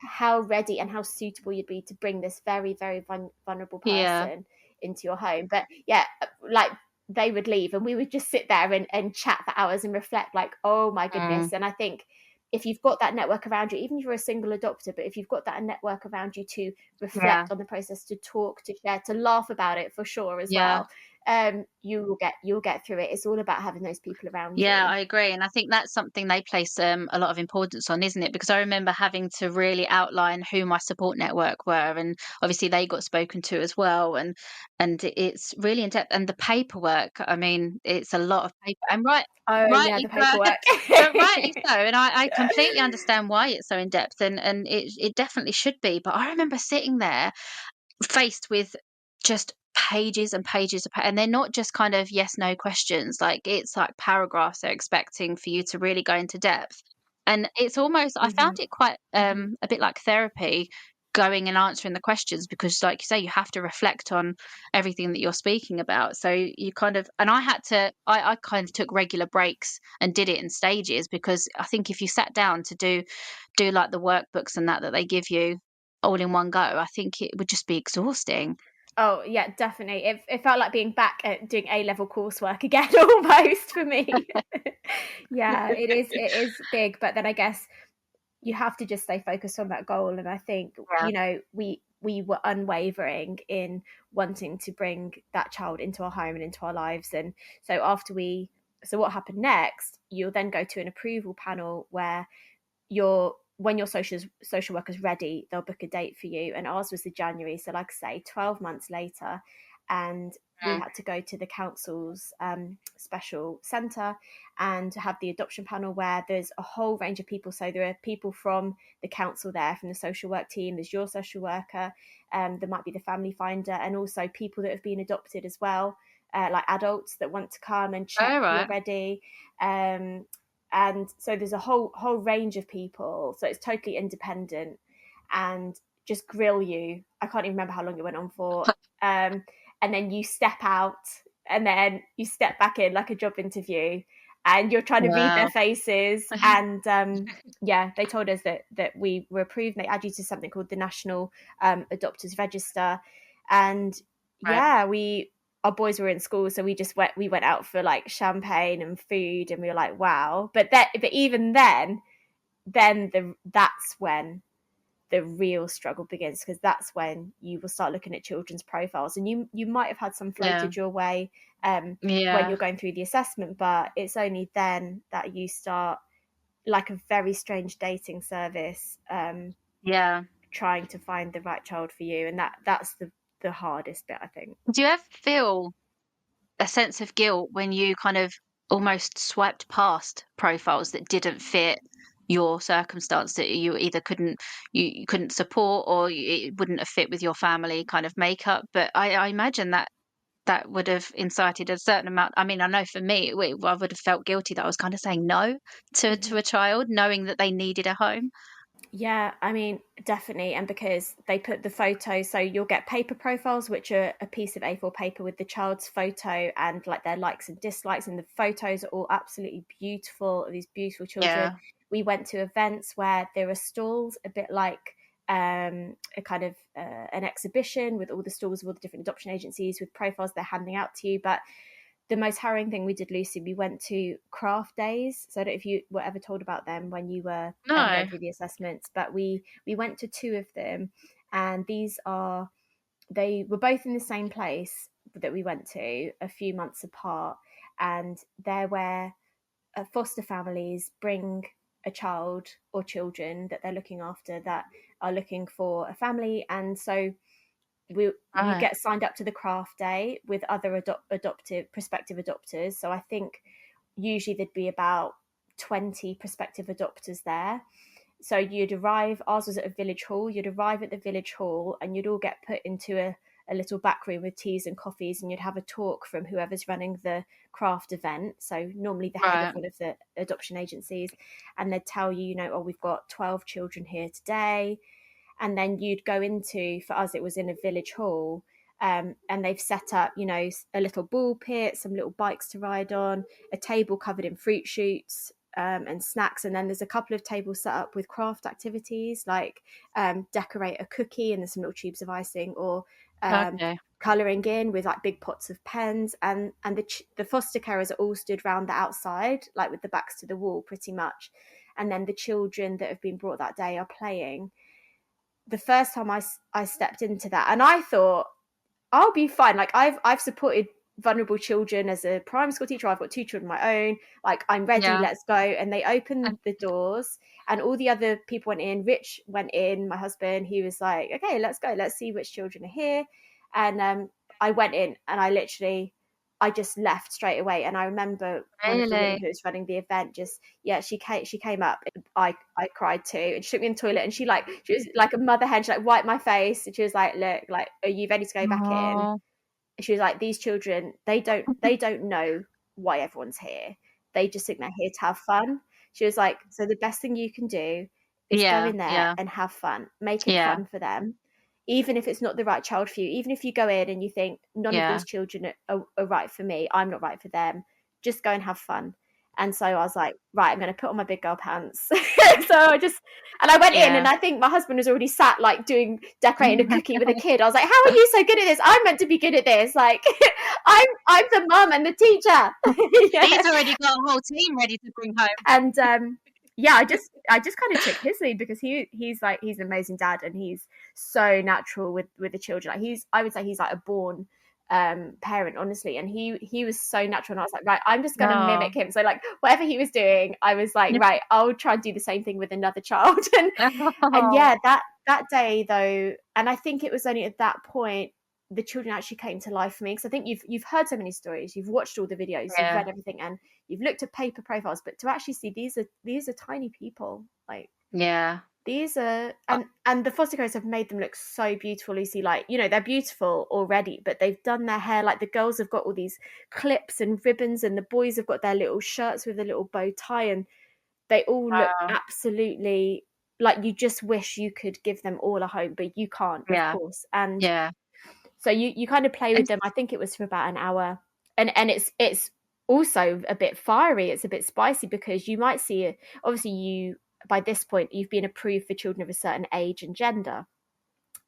how ready and how suitable you'd be to bring this very, very vulnerable Yeah. person into your home. But yeah, like they would leave and we would just sit there and chat for hours and reflect like, oh my goodness. And I think if you've got that network around you, even if you're a single adopter, but if you've got that network around you to Yeah. reflect on the process, to talk, to share, to laugh about it for sure as Yeah. well, you'll get through it. It's all about having those people around Yeah, you. I agree. And I think that's something they place a lot of importance on, isn't it? Because I remember having to really outline who my support network were. And obviously they got spoken to as well. And it's really in depth. And the paperwork, I mean, it's a lot of paper. And Oh yeah, rightly the so. paperwork. But rightly so. And I completely understand why it's so in depth. And it definitely should be. But I remember sitting there faced with just pages and pages of and they're not just kind of yes no questions, like it's like paragraphs they're expecting for you to really go into depth. And it's almost, I found Hmm. it quite Hmm. a bit like therapy, going and answering the questions, because like you say, you have to reflect on everything that you're speaking about. So you kind of, and I had to, I kind of took regular breaks and did it in stages, because I think if you sat down to do like the workbooks and that they give you all in one go, I think it would just be exhausting. Oh yeah, definitely. It felt like being back at doing A-level coursework again, almost for me. Yeah, it is big, but then I guess you have to just stay focused on that goal. And I think, Yeah. we were unwavering in wanting to bring that child into our home and into our lives. And so what happened next, you'll then go to an approval panel where when your social worker's ready, they'll book a date for you. And ours was the January, so like I say, 12 months later. And we Mm. had to go to the council's special centre and have the adoption panel, where there's a whole range of people. So there are people from the council there, from the social work team, there's your social worker, there might be the family finder, and also people that have been adopted as well, like adults that want to come and check All you're right. ready. And so there's a whole range of people, so it's totally independent and just grill you. I can't even remember how long it went on for. And then you step out and then you step back in like a job interview, and you're trying to read their Wow. faces. And yeah, they told us that we were approved, and they add you to something called the National Adopters Register. And Right. yeah, our boys were in school, so we went out for like champagne and food, and we were like, wow. But even then that's when the real struggle begins, because that's when you will start looking at children's profiles. And you might have had some Yeah. floated your way when Yeah. you're going through the assessment, but it's only then that you start, like a very strange dating service, Yeah. trying to find the right child for you. And that's the hardest bit, I think. Do you ever feel a sense of guilt when you kind of almost swiped past profiles that didn't fit your circumstance, that you either you couldn't support, or it wouldn't have fit with your family kind of makeup? But I imagine that that would have incited a certain amount. I mean, I know for me, I would have felt guilty that I was kind of saying no to Mhm. a child, knowing that they needed a home. Yeah, I mean, definitely. And because they put the photo, so you'll get paper profiles, which are a piece of A4 paper with the child's photo and like their likes and dislikes. And the photos are all absolutely beautiful, these beautiful children. Yeah. We went to events where there are stalls, a bit like a kind of an exhibition with all the stalls of all the different adoption agencies with profiles they're handing out to you. But the most harrowing thing we did, Lucy, we went to craft days. So I don't know if you were ever told about them when you were going No. through the assessments, but we went to two of them, and they were both in the same place that we went to a few months apart. And they're where foster families bring a child or children that they're looking after that are looking for a family. And so you Right. get signed up to the craft day with other adoptive prospective adopters. So I think usually there'd be about 20 prospective adopters there. So you'd arrive, ours was at a village hall, you'd arrive at the village hall and you'd all get put into a little back room with teas and coffees, and you'd have a talk from whoever's running the craft event. So normally the head of Right. one of the adoption agencies, and they'd tell you, oh, we've got 12 children here today. and then you'd go into, for us it was in a village hall, and they've set up, you know, a little ball pit, some little bikes to ride on, a table covered in fruit shoots, and snacks, and then there's a couple of tables set up with craft activities like decorate a cookie, and there's some little tubes of icing, or colouring in with like big pots of pens, and the foster carers are all stood round the outside, like with the backs to the wall pretty much, and then the children that have been brought that day are playing. The first time I stepped into that, and I thought I'll be fine. Like I've supported vulnerable children as a primary school teacher. I've got 2 children of my own. Like, I'm ready, let's go. And they opened the doors, and all the other people went in. Rich went in, my husband. He was like, okay, let's go. Let's see which children are here. And I went in, and I just left straight away. And I remember one of the women who was running the event she came up. I cried too, and she took me in the toilet, and she was like a mother hen. She like wiped my face, and she was like, look, like, are you ready to go back in? She was like, these children, they don't know why everyone's here. They just think they're here to have fun. She was like, so the best thing you can do is go in there and have fun, make it fun for them. Even if it's not the right child for you, even if you go in and you think none of these children are right for me, I'm not right for them, just go and have fun. And so I was like, right, I'm going to put on my big girl pants. So I went in, and I think my husband was already sat like decorating a cookie with a kid. I was like, how are you so good at this? I'm meant to be good at this. Like, I'm the mum and the teacher. He's already got a whole team ready to bring home. And I just kind of took his lead, because he's an amazing dad, and he's so natural with the children. Like, I would say he's like a born parent, honestly, and he was so natural, and I was like, right, I'm just gonna mimic him. So like, whatever he was doing, I was like, right, I'll try and do the same thing with another child. And yeah, that day though, and I think it was only at that point the children actually came to life for me, because I think you've heard so many stories, you've watched all the videos, you've read everything, and you've looked at paper profiles, but to actually see these are tiny people, like these are, and the foster carers have made them look so beautiful, Lucy. Like, you know, they're beautiful already, but they've done their hair, like the girls have got all these clips and ribbons, and the boys have got their little shirts with a little bow tie, and they all look absolutely like you just wish you could give them all a home, but you can't, of course. And so you kind of play with them. I think it was for about an hour, and it's also a bit fiery, it's a bit spicy, because you might see obviously by this point you've been approved for children of a certain age and gender,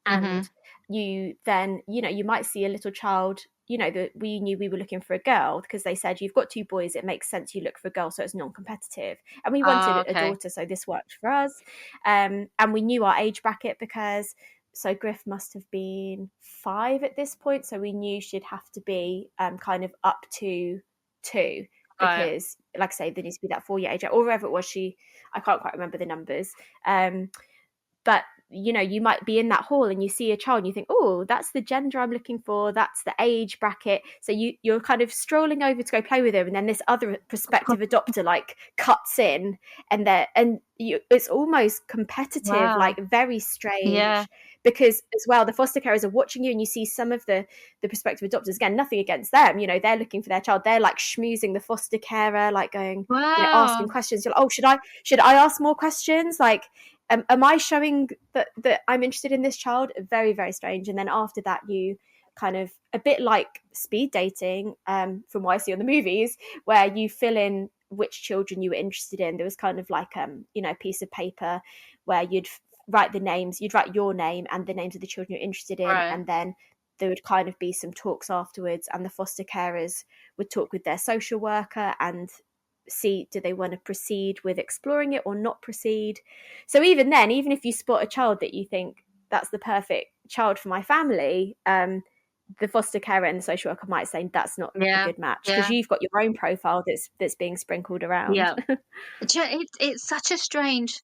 and you then, you know, you might see a little child, you know, that we knew we were looking for a girl, because they said you've got 2 boys, it makes sense you look for a girl, so it's non-competitive, and we wanted a daughter, so this worked for us. And we knew our age bracket, because so Griff must have been 5 at this point, so we knew she'd have to be kind of up to 2, because like I say, there needs to be that 4-year age, or wherever it was, I can't quite remember the numbers, but you know, you might be in that hall and you see a child and you think, oh, that's the gender I'm looking for, that's the age bracket, so you're kind of strolling over to go play with them, and then this other prospective adopter like cuts in, and it's almost competitive, like very strange, because as well the foster carers are watching you, and you see some of the prospective adopters, again, nothing against them, you know, they're looking for their child, they're like schmoozing the foster carer, like going, you know, asking questions. You're like, oh, should I ask more questions, like, am I showing that I'm interested in this child? Very, very strange. And then after that, you kind of, a bit like speed dating, from what I see on the movies, where you fill in which children you were interested in. There was kind of like, you know, a piece of paper where you'd write your name and the names of the children you're interested in. And then there would kind of be some talks afterwards, and the foster carers would talk with their social worker and see, do they want to proceed with exploring it or not proceed. So even then, even if you spot a child that you think that's the perfect child for my family, the foster carer and the social worker might say that's not a good match, because you've got your own profile that's being sprinkled around. It's such a strange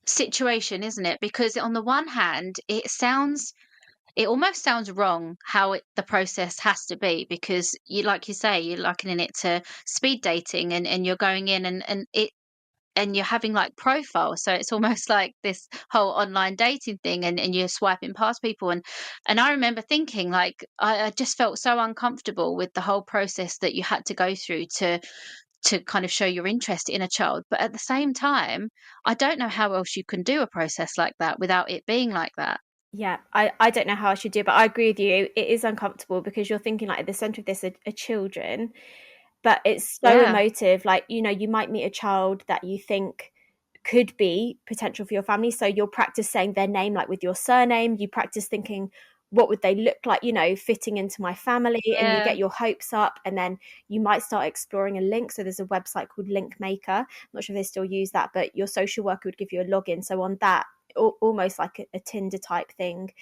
situation, isn't it? Because on the one hand, it almost sounds wrong how the process has to be, because you, like you say, you're likening it to speed dating, and you're going in and you're having like profiles, so it's almost like this whole online dating thing, and you're swiping past people, and I remember thinking, like, I just felt so uncomfortable with the whole process that you had to go through to to kind of show your interest in a child. But at the same time, I don't know how else you can do a process like that without it being like that. Yeah, I don't know how I should do it, but I agree with you. It is uncomfortable because you're thinking like at the center of this are children, but it's so Yeah. emotive. Like, you know, you might meet a child that you think could be potential for your family. So you'll practice saying their name, like with your surname. You practice thinking, what would they look like, you know, fitting into my family? And you Yeah. get your hopes up, and then you might start exploring a link. So there's a website called Link Maker. I'm not sure if they still use that, but your social worker would give you a login. So on that, almost like a Tinder type thing.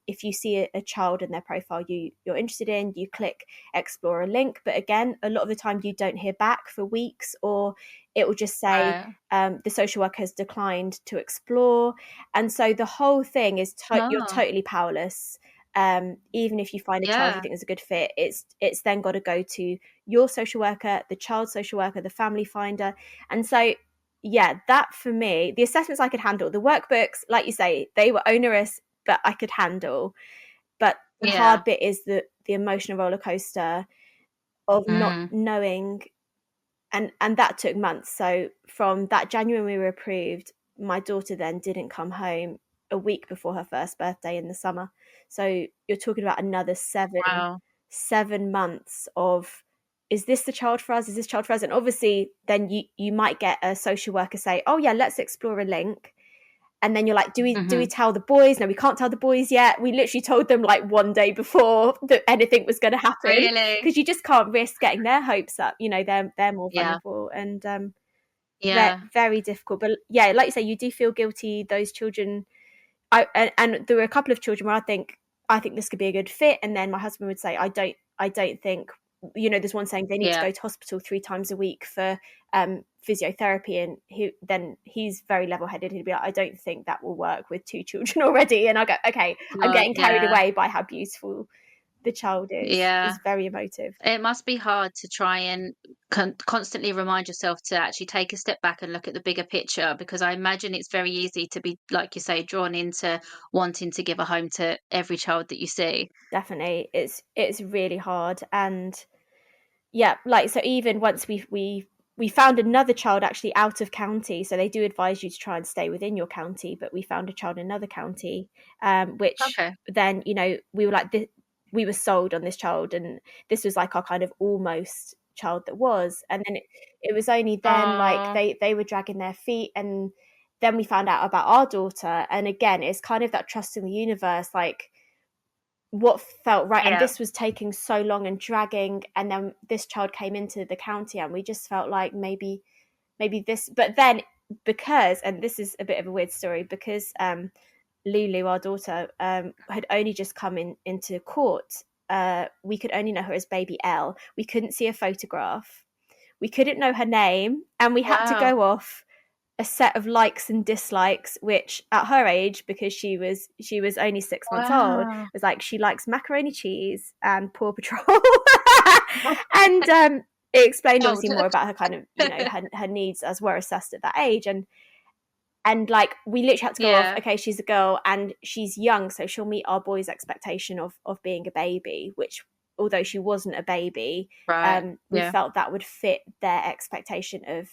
If you see a child in their profile you're interested in, you click explore a link. But again, a lot of the time you don't hear back for weeks, or it will just say Right. the social worker has declined to explore. And so the whole thing is you're Oh, totally powerless. Even if you find a child you yeah. think is a good fit, it's then got to go to your social worker, the child's social worker, the family finder. And so yeah, that for me, the assessments I could handle. The workbooks, like you say, they were onerous, but I could handle. But the Yeah. hard bit is the emotional roller coaster of not Mm. knowing, and that took months. So from that January we were approved, my daughter then didn't come home a week before her first birthday in the summer. So you're talking about another Wow. 7 months of, is this the child for us? Is this child for us? And obviously then you might get a social worker say, oh yeah, let's explore a link. And then you're like, do we Mhm. tell the boys? No, we can't tell the boys yet. We literally told them like one day before that anything was going to happen, Really? because you just can't risk getting their hopes up. You know, they're more Yeah. vulnerable, and Yeah. very difficult. But yeah, like you say, you do feel guilty. Those children, and there were a couple of children where I think this could be a good fit, and then my husband would say, I don't think. You know, there's one saying they need to Yeah. go to hospital 3 times a week for physiotherapy, and he's very level-headed. He'd be like, I don't think that will work with 2 children already. And I go, okay, I'm God, getting carried yeah. away by how beautiful the child is. Yeah. It's very emotive. It must be hard to try and constantly remind yourself to actually take a step back and look at the bigger picture, because I imagine it's very easy to be, like you say, drawn into wanting to give a home to every child that you see. Definitely, it's really hard. And yeah, like, so even once we found another child actually out of county. So they do advise you to try and stay within your county, but we found a child in another county, which Okay. then, you know, we were like, we were sold on this child, and this was like our kind of almost child that was. And then it was only then, like, Oh, they were dragging their feet, and then we found out about our daughter. And again, it's kind of that trust in the universe, like what felt right. And yeah. this was taking so long and dragging, and then this child came into the county, and we just felt like maybe this. But then, because, and this is a bit of a weird story, because Lulu, our daughter, had only just come into court. We could only know her as baby L. We couldn't see a photograph, we couldn't know her name, and we had to Wow. go off a set of likes and dislikes, which at her age, because she was only 6 months old, Wow. was like, she likes macaroni cheese and Paw Patrol. And it explained Oh, obviously more about her kind of, you know, her needs as were assessed at that age. And like, we literally had to go off, yeah. okay, she's a girl and she's young, so she'll meet our boys' expectation of being a baby, which, although she wasn't a baby, Right. we Yeah. felt that would fit their expectation of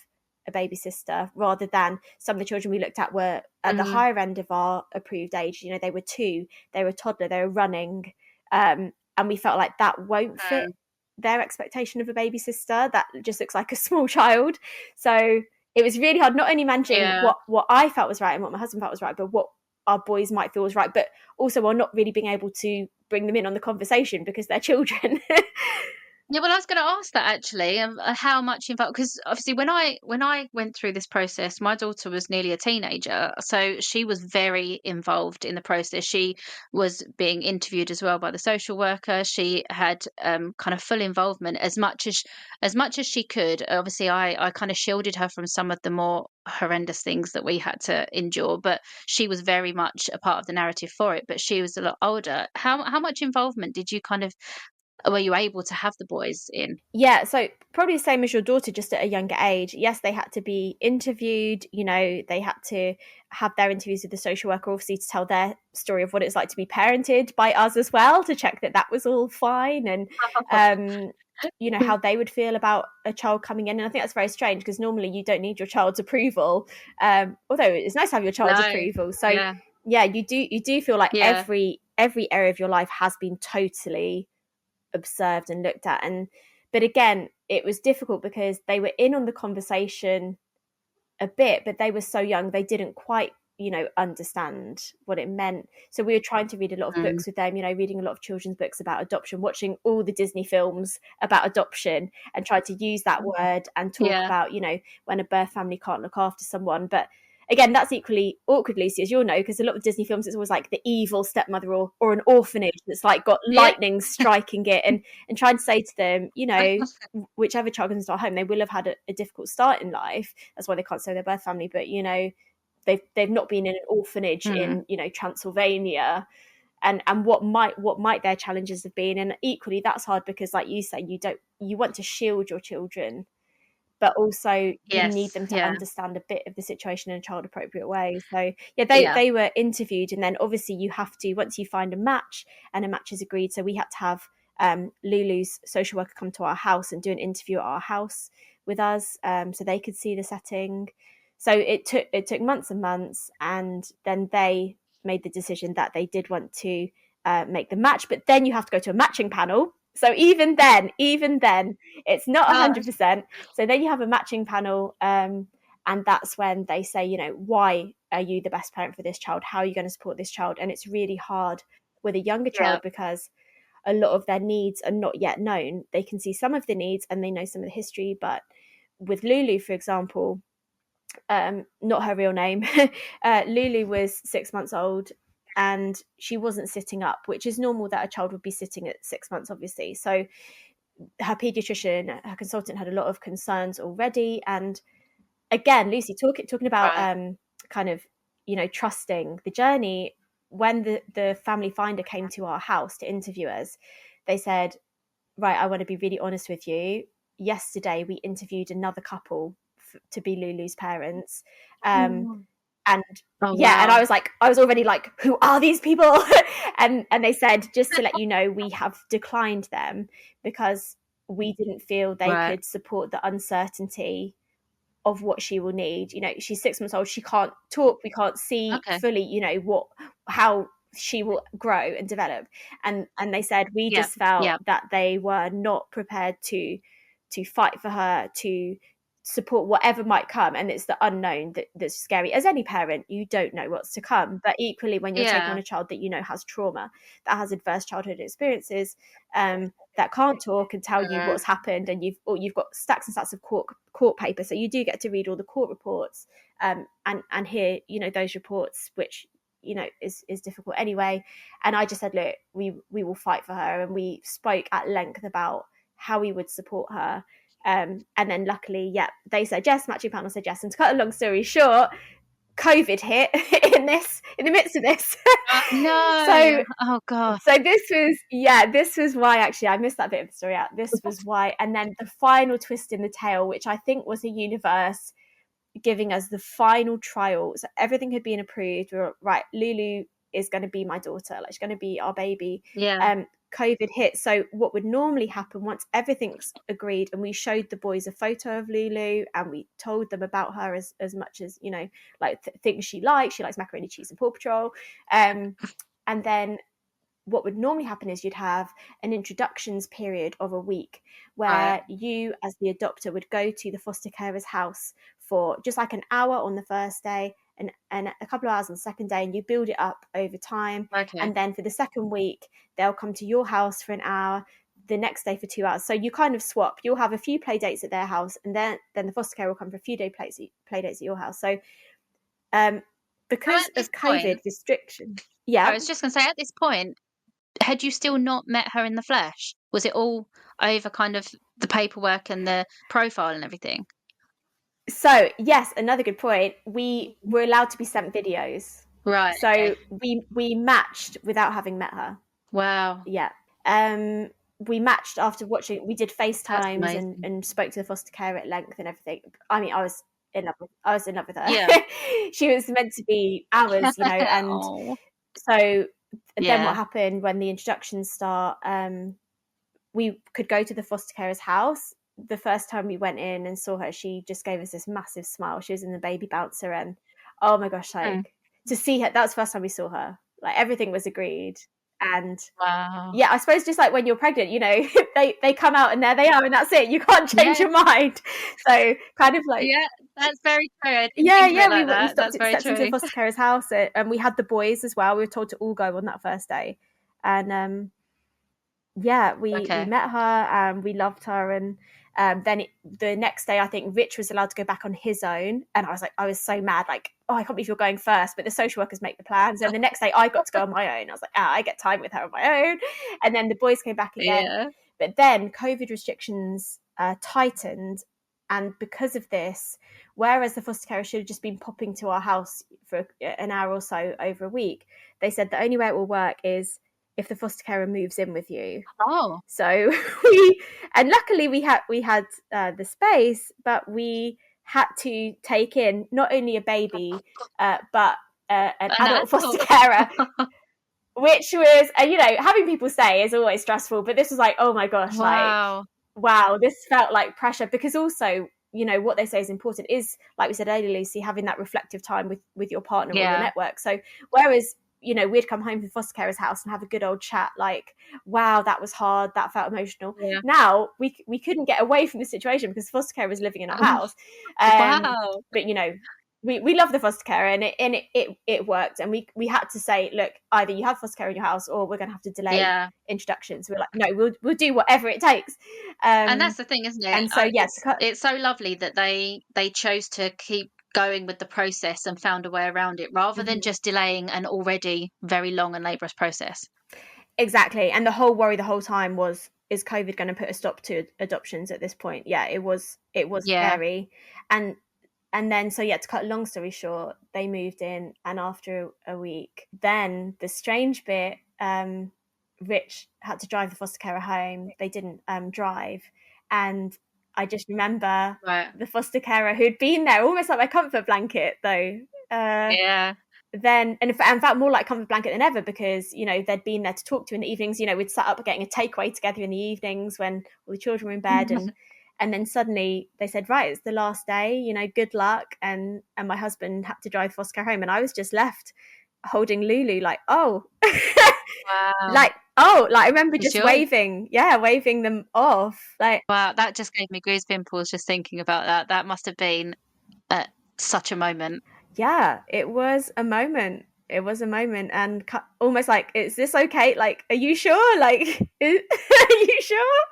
a baby sister, rather than some of the children we looked at were at the Mm. higher end of our approved age. You know, they were 2, they were a toddler, they were running, and we felt like that won't fit Mm. their expectation of a baby sister. That just looks like a small child. So it was really hard, not only managing Yeah. what I felt was right and what my husband felt was right, but what our boys might feel was right, but also while not really being able to bring them in on the conversation because they're children. Yeah, well, I was going to ask that actually, how much involved? Because obviously, when I went through this process, my daughter was nearly a teenager, so she was very involved in the process. She was being interviewed as well by the social worker. She had kind of full involvement, as much as she could. Obviously, I kind of shielded her from some of the more horrendous things that we had to endure, but she was very much a part of the narrative for it. But she was a lot older. How much involvement did you kind of were you able to have the boys in? Yeah, so probably the same as your daughter, just at a younger age. Yes, they had to be interviewed, you know, they had to have their interviews with the social worker, obviously, to tell their story of what it's like to be parented by us as well, to check that that was all fine. And you know, how they would feel about a child coming in. And I think that's very strange, because normally you don't need your child's approval, although it's nice to have your child's approval. So yeah, you do feel like every area of your life has been totally observed and looked at. But again, it was difficult because they were in on the conversation a bit, but they were so young, they didn't quite, you know, understand what it meant. So we were trying to read a lot of books with them, you know, reading a lot of children's books about adoption, watching all the Disney films about adoption, and tried to use that word and talk about, you know, when a birth family can't look after someone. But again, that's equally awkward, Lucy, as you'll know, because a lot of Disney films, it's always like the evil stepmother or an orphanage that's like got lightning striking it, and trying to say to them, you know, whichever child comes into our home, they will have had a difficult start in life. That's why they can't say their birth family, but, you know, they've not been in an orphanage in, you know, Transylvania, and what might their challenges have been. And equally, that's hard, because like you say, you want to shield your children, but also you need them to understand a bit of the situation in a child appropriate way. So they were interviewed, and then obviously you have to, once you find a match and a match is agreed, so we had to have Lulu's social worker come to our house and do an interview at our house with us, so they could see the setting. So it took months and months, and then they made the decision that they did want to make the match. But then you have to go to a matching panel. So even then, it's not 100%. So then you have a matching panel, and that's when they say, you know, why are you the best parent for this child? How are you going to support this child? And it's really hard with a younger child, because a lot of their needs are not yet known. They can see some of the needs and they know some of the history. But with Lulu, for example, not her real name, Lulu was 6 months old, and she wasn't sitting up, which is normal that a child would be sitting at 6 months, obviously. So her pediatrician, her consultant, had a lot of concerns already. And again, Lucy, talking about kind of, you know, trusting the journey. When the family finder came to our house to interview us, they said, right, I want to be really honest with you. Yesterday we interviewed another couple to be Lulu's parents, and I was already like, who are these people? and they said, just to let you know, we have declined them because we didn't feel they could support the uncertainty of what she will need. You know, she's 6 months old, she can't talk, we can't see fully, you know, how she will grow and develop. And they said, we just felt that they were not prepared to fight for her, to support whatever might come. And it's the unknown that's scary. As any parent, you don't know what's to come, but equally when you're taking on a child that you know has trauma, that has adverse childhood experiences, that can't talk and tell you what's happened, and you've got stacks and stacks of court paper, so you do get to read all the court reports, and hear, you know, those reports, which, you know, is difficult anyway. And I just said, look, we will fight for her, and we spoke at length about how we would support her. And then luckily, they said yes, matching panel said yes. And to cut a long story short, COVID hit in the midst of this. No. So, oh God. So this was why, actually, I missed that bit of the story out. This was why. And then the final twist in the tail, which I think was the universe giving us the final trial. So everything had been approved. We were right, Lulu is going to be my daughter, like she's going to be our baby. COVID hit. So what would normally happen, once everything's agreed and we showed the boys a photo of Lulu and we told them about her as much as, you know, like things she likes macaroni, cheese and Paw Patrol, and then what would normally happen is you'd have an introductions period of a week where you as the adopter would go to the foster carer's house for just like an hour on the first day and a couple of hours on the second day, and you build it up over time. And then for the second week, they'll come to your house for an hour, the next day for 2 hours. So you kind of swap. You'll have a few play dates at their house, and then the foster care will come for a few day play dates at your house. So because of COVID restrictions. I was just going to say, at this point, had you still not met her in the flesh? Was it all over kind of the paperwork and the profile and everything? So yes, another good point. We were allowed to be sent videos. Right. So we matched without having met her. Wow. Yeah. We matched after watching. We did FaceTimes and spoke to the foster care at length and everything. I mean, I was in love with her. Yeah. She was meant to be ours, you know. And so then what happened when the introductions start? we could go to the foster carer's house. The first time we went in and saw her, she just gave us this massive smile. She was in the baby bouncer, and oh my gosh, like to see her, that was the first time we saw her. Like everything was agreed. And Wow. yeah, I suppose just like when you're pregnant, you know, they come out and there they are, and that's it. You can't change your mind. So kind of like, yeah, that's very true. I didn't yeah, think of yeah. it like We that. stepped into the foster carer's house, and we had the boys as well. We were told to all go on that first day, and yeah, we met her and we loved her. And then the next day, I think Rich was allowed to go back on his own, and I was so mad, like, oh, I can't believe you're going first, but the social workers make the plans. And the next day I got to go on my own. I was like, I get time with her on my own. And then the boys came back again. Yeah. But then COVID restrictions tightened, and because of this, whereas the foster carer should have just been popping to our house for an hour or so over a week, they said the only way it will work is if the foster carer moves in with you. Oh. So luckily we had the space, but we had to take in not only a baby, but an adult foster carer, which was, you know, having people stay is always stressful, but this was like, oh my gosh, like, wow, this felt like pressure, because also, you know, what they say is important is, like we said earlier, Lucy, having that reflective time with your partner or your network. So whereas, you know, we'd come home from the foster carer's house and have a good old chat, like, wow, that was hard, that felt emotional. Now we couldn't get away from the situation because the foster carer was living in our house. But you know, we love the foster carer, and it worked, and we had to say, look, either you have foster care in your house or we're going to have to delay introductions. We're like, no, we'll do whatever it takes. And that's the thing, isn't it? And so yes, it's so lovely that they chose to keep going with the process and found a way around it, rather than just delaying an already very long and laborious process. Exactly. And the whole worry the whole time was, is COVID going to put a stop to adoptions at this point? Yeah, it was scary. And then, so yeah, to cut a long story short, they moved in, and after a week, then the strange bit, Rich had to drive the foster carer home. They didn't drive. And I just remember the foster carer who'd been there, almost like my comfort blanket, though. Then, and in fact, more like comfort blanket than ever, because, you know, they'd been there to talk to in the evenings. You know, we'd sat up getting a takeaway together in the evenings when all the children were in bed, and then suddenly they said, right, it's the last day, you know, good luck. And my husband had to drive foster care home, and I was just left holding Lulu, like, oh, like I remember just waving them off. Like, wow, that just gave me goose pimples just thinking about that. That must have been such a moment. Yeah, it was a moment. And almost like, is this okay? Like, are you sure? Like, are you sure?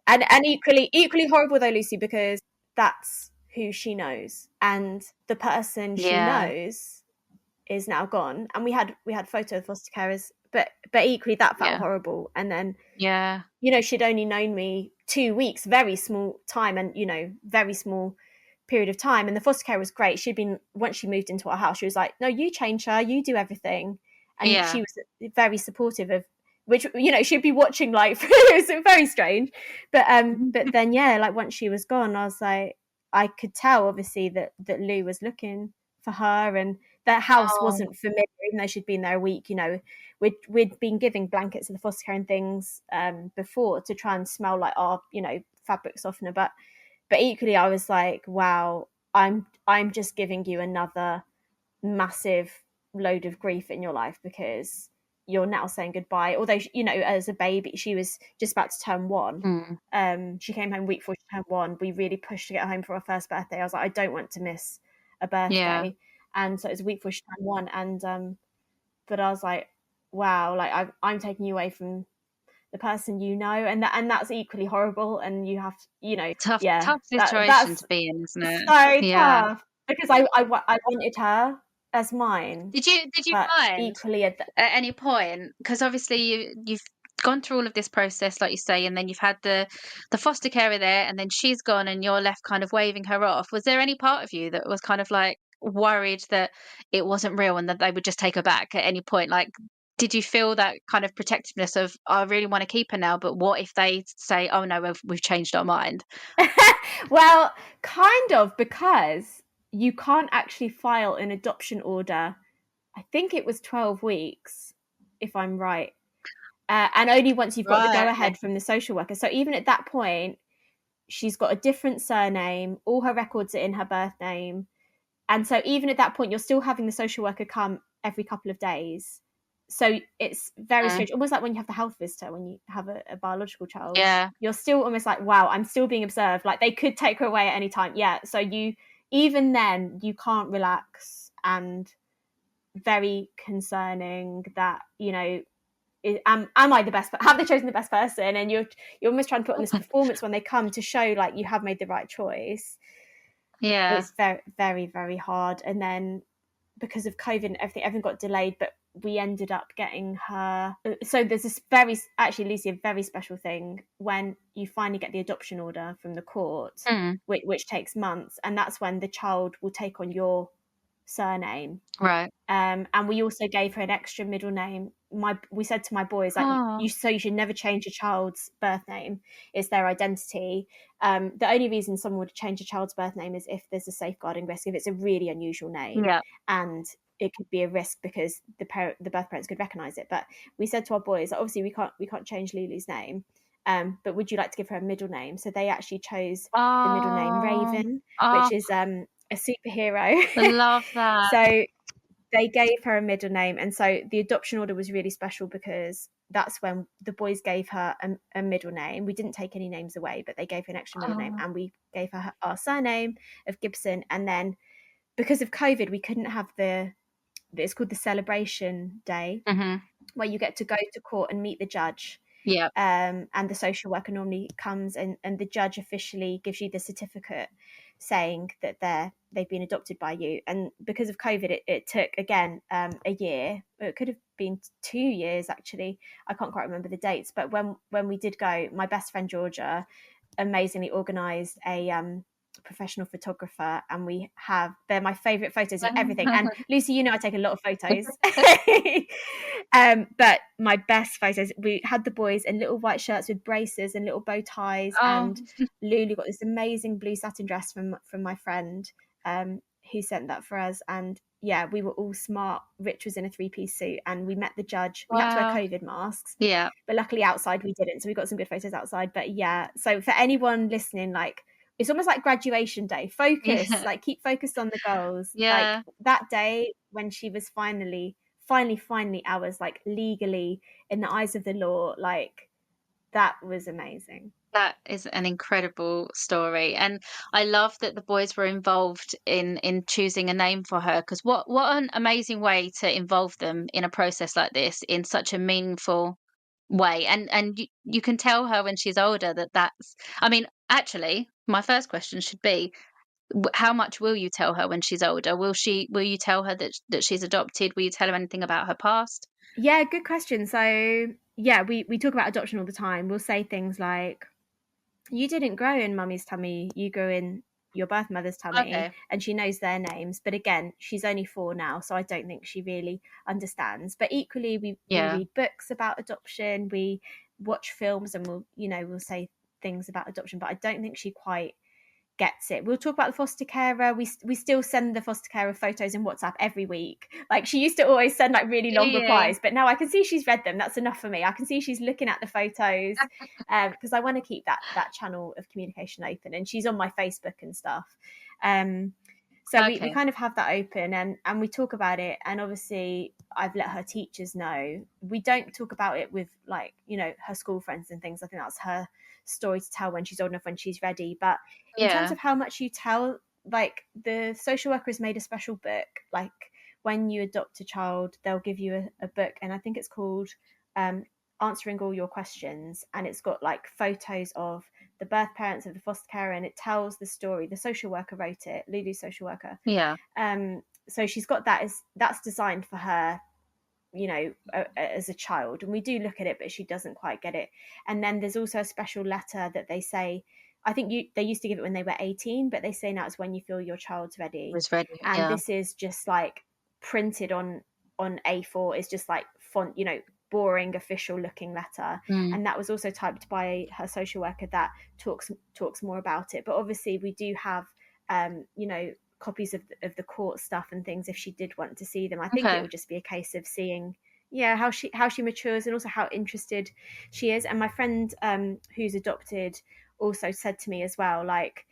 And equally horrible though, Lucy, because that's who she knows, and the person she knows is now gone. And we had photo of foster carers, but equally that felt horrible. And then you know, she'd only known me 2 weeks, very small time, and, you know, very small period of time. And the foster care was great. She'd been, once she moved into our house, she was like, no, you change her, you do everything. And she was very supportive of, which, you know, she'd be watching, like, it was very strange. But then, yeah, like, once she was gone, I was like, I could tell, obviously, that Lou was looking for her, and that house wasn't familiar, even though she'd been there a week. You know, we'd been giving blankets to the foster care and things before to try and smell like our, you know, fabric softener. But equally, I was like, wow, I'm just giving you another massive load of grief in your life, because you're now saying goodbye. Although, you know, as a baby, she was just about to turn 1. She came home week before she turned 1. We really pushed to get home for her first birthday. I was like, I don't want to miss a birthday. And so it was a week before she turned 1. And but I was like, wow, like, I'm taking you away from the person you know, and that's equally horrible. And you have to, you know, tough situation to be in, isn't it? So tough, because I wanted her as mine. Did you find equally at any point, because obviously you've gone through all of this process, like you say, and then you've had the foster carer there, and then she's gone, and you're left kind of waving her off. Was there any part of you that was kind of like worried that it wasn't real and that they would just take her back at any point? Like, did you feel that kind of protectiveness of, I really want to keep her now, but what if they say, oh no, we've changed our mind? Well, kind of, because you can't actually file an adoption order. I think it was 12 weeks, if I'm right. and only once you've got the Right. go-ahead from the social worker. So even at that point, she's got a different surname, all her records are in her birth name, and so even at that point, you're still having the social worker come every couple of days. So it's very strange, almost like when you have the health visitor, when you have a biological child, Yeah. you're still almost like, wow, I'm still being observed. Like they could take her away at any time. Yeah. So even then, you can't relax, and very concerning that, am I the best? Have they chosen the best person? And you're almost trying to put on this performance when they come to show like you have made the right choice. Yeah. It's very, very, very hard. And then because of COVID and everything got delayed, but we ended up getting her. So there's this actually, Lucy, a very special thing when you finally get the adoption order from the court, which takes months, and that's when the child will take on your surname. Right. And we also gave her an extra middle name. We said to my boys, like, you should never change a child's birth name. It's their identity. The only reason someone would change a child's birth name is if there's a safeguarding risk, if it's a really unusual name, and it could be a risk because the birth parents could recognize it. But we said to our boys, obviously we can't change Lulu's name, but would you like to give her a middle name? So they actually chose the middle name Raven, which is a superhero. I love that. So they gave her a middle name, and so the adoption order was really special because that's when the boys gave her a middle name. We didn't take any names away, but they gave her an extra middle name, and we gave her our surname of Gibson. And then because of COVID, we couldn't have it's called the celebration day, where you get to go to court and meet the judge. Yeah. And the social worker normally comes and the judge officially gives you the certificate saying that they've been adopted by you. And because of COVID, it took again a year. It could have been 2 years actually. I can't quite remember the dates, but when we did go, my best friend Georgia amazingly organised a professional photographer, and they're my favourite photos of everything. And Lucy, I take a lot of photos. But my best photos, we had the boys in little white shirts with braces and little bow ties, and Lulu got this amazing blue satin dress from my friend who sent that for us. And yeah, we were all smart. Rich was in a 3-piece suit, and we met the judge. We had to wear COVID masks, but luckily outside we didn't, so we got some good photos outside. But yeah, so for anyone listening, like, it's almost like graduation day. Focus, like keep focused on the goals. Like that day when she was finally ours, like legally in the eyes of the law, like that was amazing. That is an incredible story, and I love that the boys were involved in choosing a name for her, because what an amazing way to involve them in a process like this in such a meaningful way. And you can tell her when she's older that's, I mean, actually my first question should be, how much will you tell her when she's older? Will you tell her that she's adopted? Will you tell her anything about her past? Yeah, good question. So yeah, we talk about adoption all the time. We'll say things like, you didn't grow in mummy's tummy, you grew in your birth mother's tummy. And she knows their names. But again, she's only 4 now, so I don't think she really understands. But equally, we read books about adoption, we watch films, and we'll say things about adoption, but I don't think she quite gets it. We'll talk about the foster carer. We still send the foster carer photos in WhatsApp every week. Like, she used to always send like really long replies, but now I can see she's read them. That's enough for me. I can see she's looking at the photos, because I want to keep that channel of communication open, and she's on my Facebook and stuff. So we kind of have that open, and we talk about it. And obviously I've let her teachers know. We don't talk about it with, like, her school friends and things. I think that's her story to tell when she's old enough, when she's ready. But in terms of how much you tell, like, the social worker has made a special book. Like, when you adopt a child, they'll give you a book, and I think it's called Answering All Your Questions, and it's got like photos of the birth parents, of the foster carer, and it tells the story. The social worker wrote it, Lulu's social worker. So she's got that's designed for her, as a child, and we do look at it, but she doesn't quite get it. And then there's also a special letter that they say, I think they used to give it when they were 18, but they say now it's when you feel your child's ready. And this is just like printed on A4. It's just like font, boring official looking letter. And that was also typed by her social worker that talks more about it. But obviously we do have copies of the court stuff and things if she did want to see them. I think it would just be a case of seeing how she matures, and also how interested she is. And my friend who's adopted also said to me as well, like,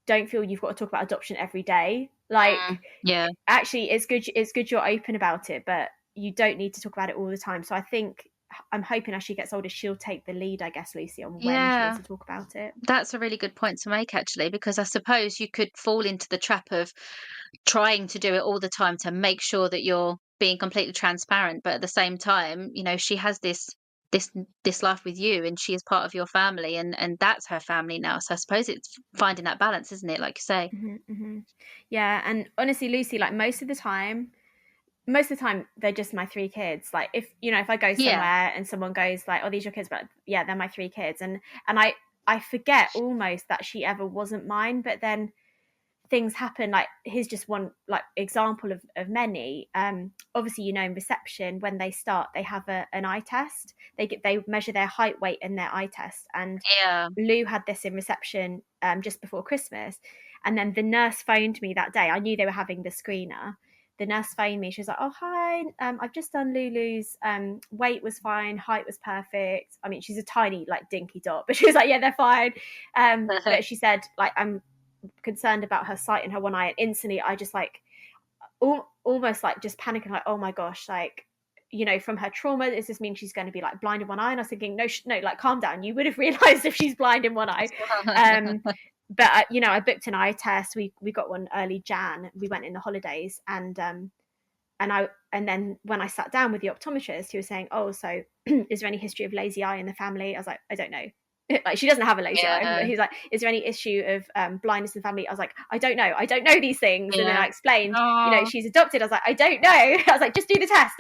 don't feel you've got to talk about adoption every day. Like, Yeah, actually, it's good you're open about it, but you don't need to talk about it all the time. So I think I'm hoping as she gets older, she'll take the lead, I guess, Lucy, on when she yeah. wants to talk about it. That's a really good point to make, actually, because I suppose you could fall into the trap of trying to do it all the time to make sure that you're being completely transparent, but at the same time, you know, she has this this life with you, and she is part of your family, and that's her family now. So I suppose it's finding that balance, isn't it? Like you say. Yeah, and honestly, Lucy, like most of the time they're just my three kids. Like, if I go Yeah. somewhere and someone goes like, oh, these are your kids, but yeah, they're my three kids. And I forget almost that she ever wasn't mine. But then things happen. Like, here's just one like example of many. Obviously, in reception, when they start, they have an eye test. They measure their height, weight, and their eye test. And Yeah. Lou had this in reception just before Christmas. And then the nurse phoned me that day. I knew they were having the screener. The nurse phoned me. She was like, oh, hi, I've just done Lulu's. Weight was fine. Height was perfect. I mean, she's a tiny, like, dinky dot. But she was like, yeah, they're fine. But she said, like, I'm concerned about her sight in her one eye. And instantly I just, like, almost, like, just panicking, like, oh, my gosh, like, from her trauma, does this mean she's going to be, like, blind in one eye? And I was thinking, no, like, calm down. You would have realised if she's blind in one eye. But I booked an eye test. We got one early Jan. We went in the holidays, and then when I sat down with the optometrist, he was saying, "Oh, so is there any history of lazy eye in the family?" I was like, "I don't know." Like, she doesn't have a lazy eye. But he's like, "Is there any issue of blindness in the family?" I was like, "I don't know. I don't know these things." And then I explained, she's adopted. I was like, "I don't know." I was like, "Just do the test."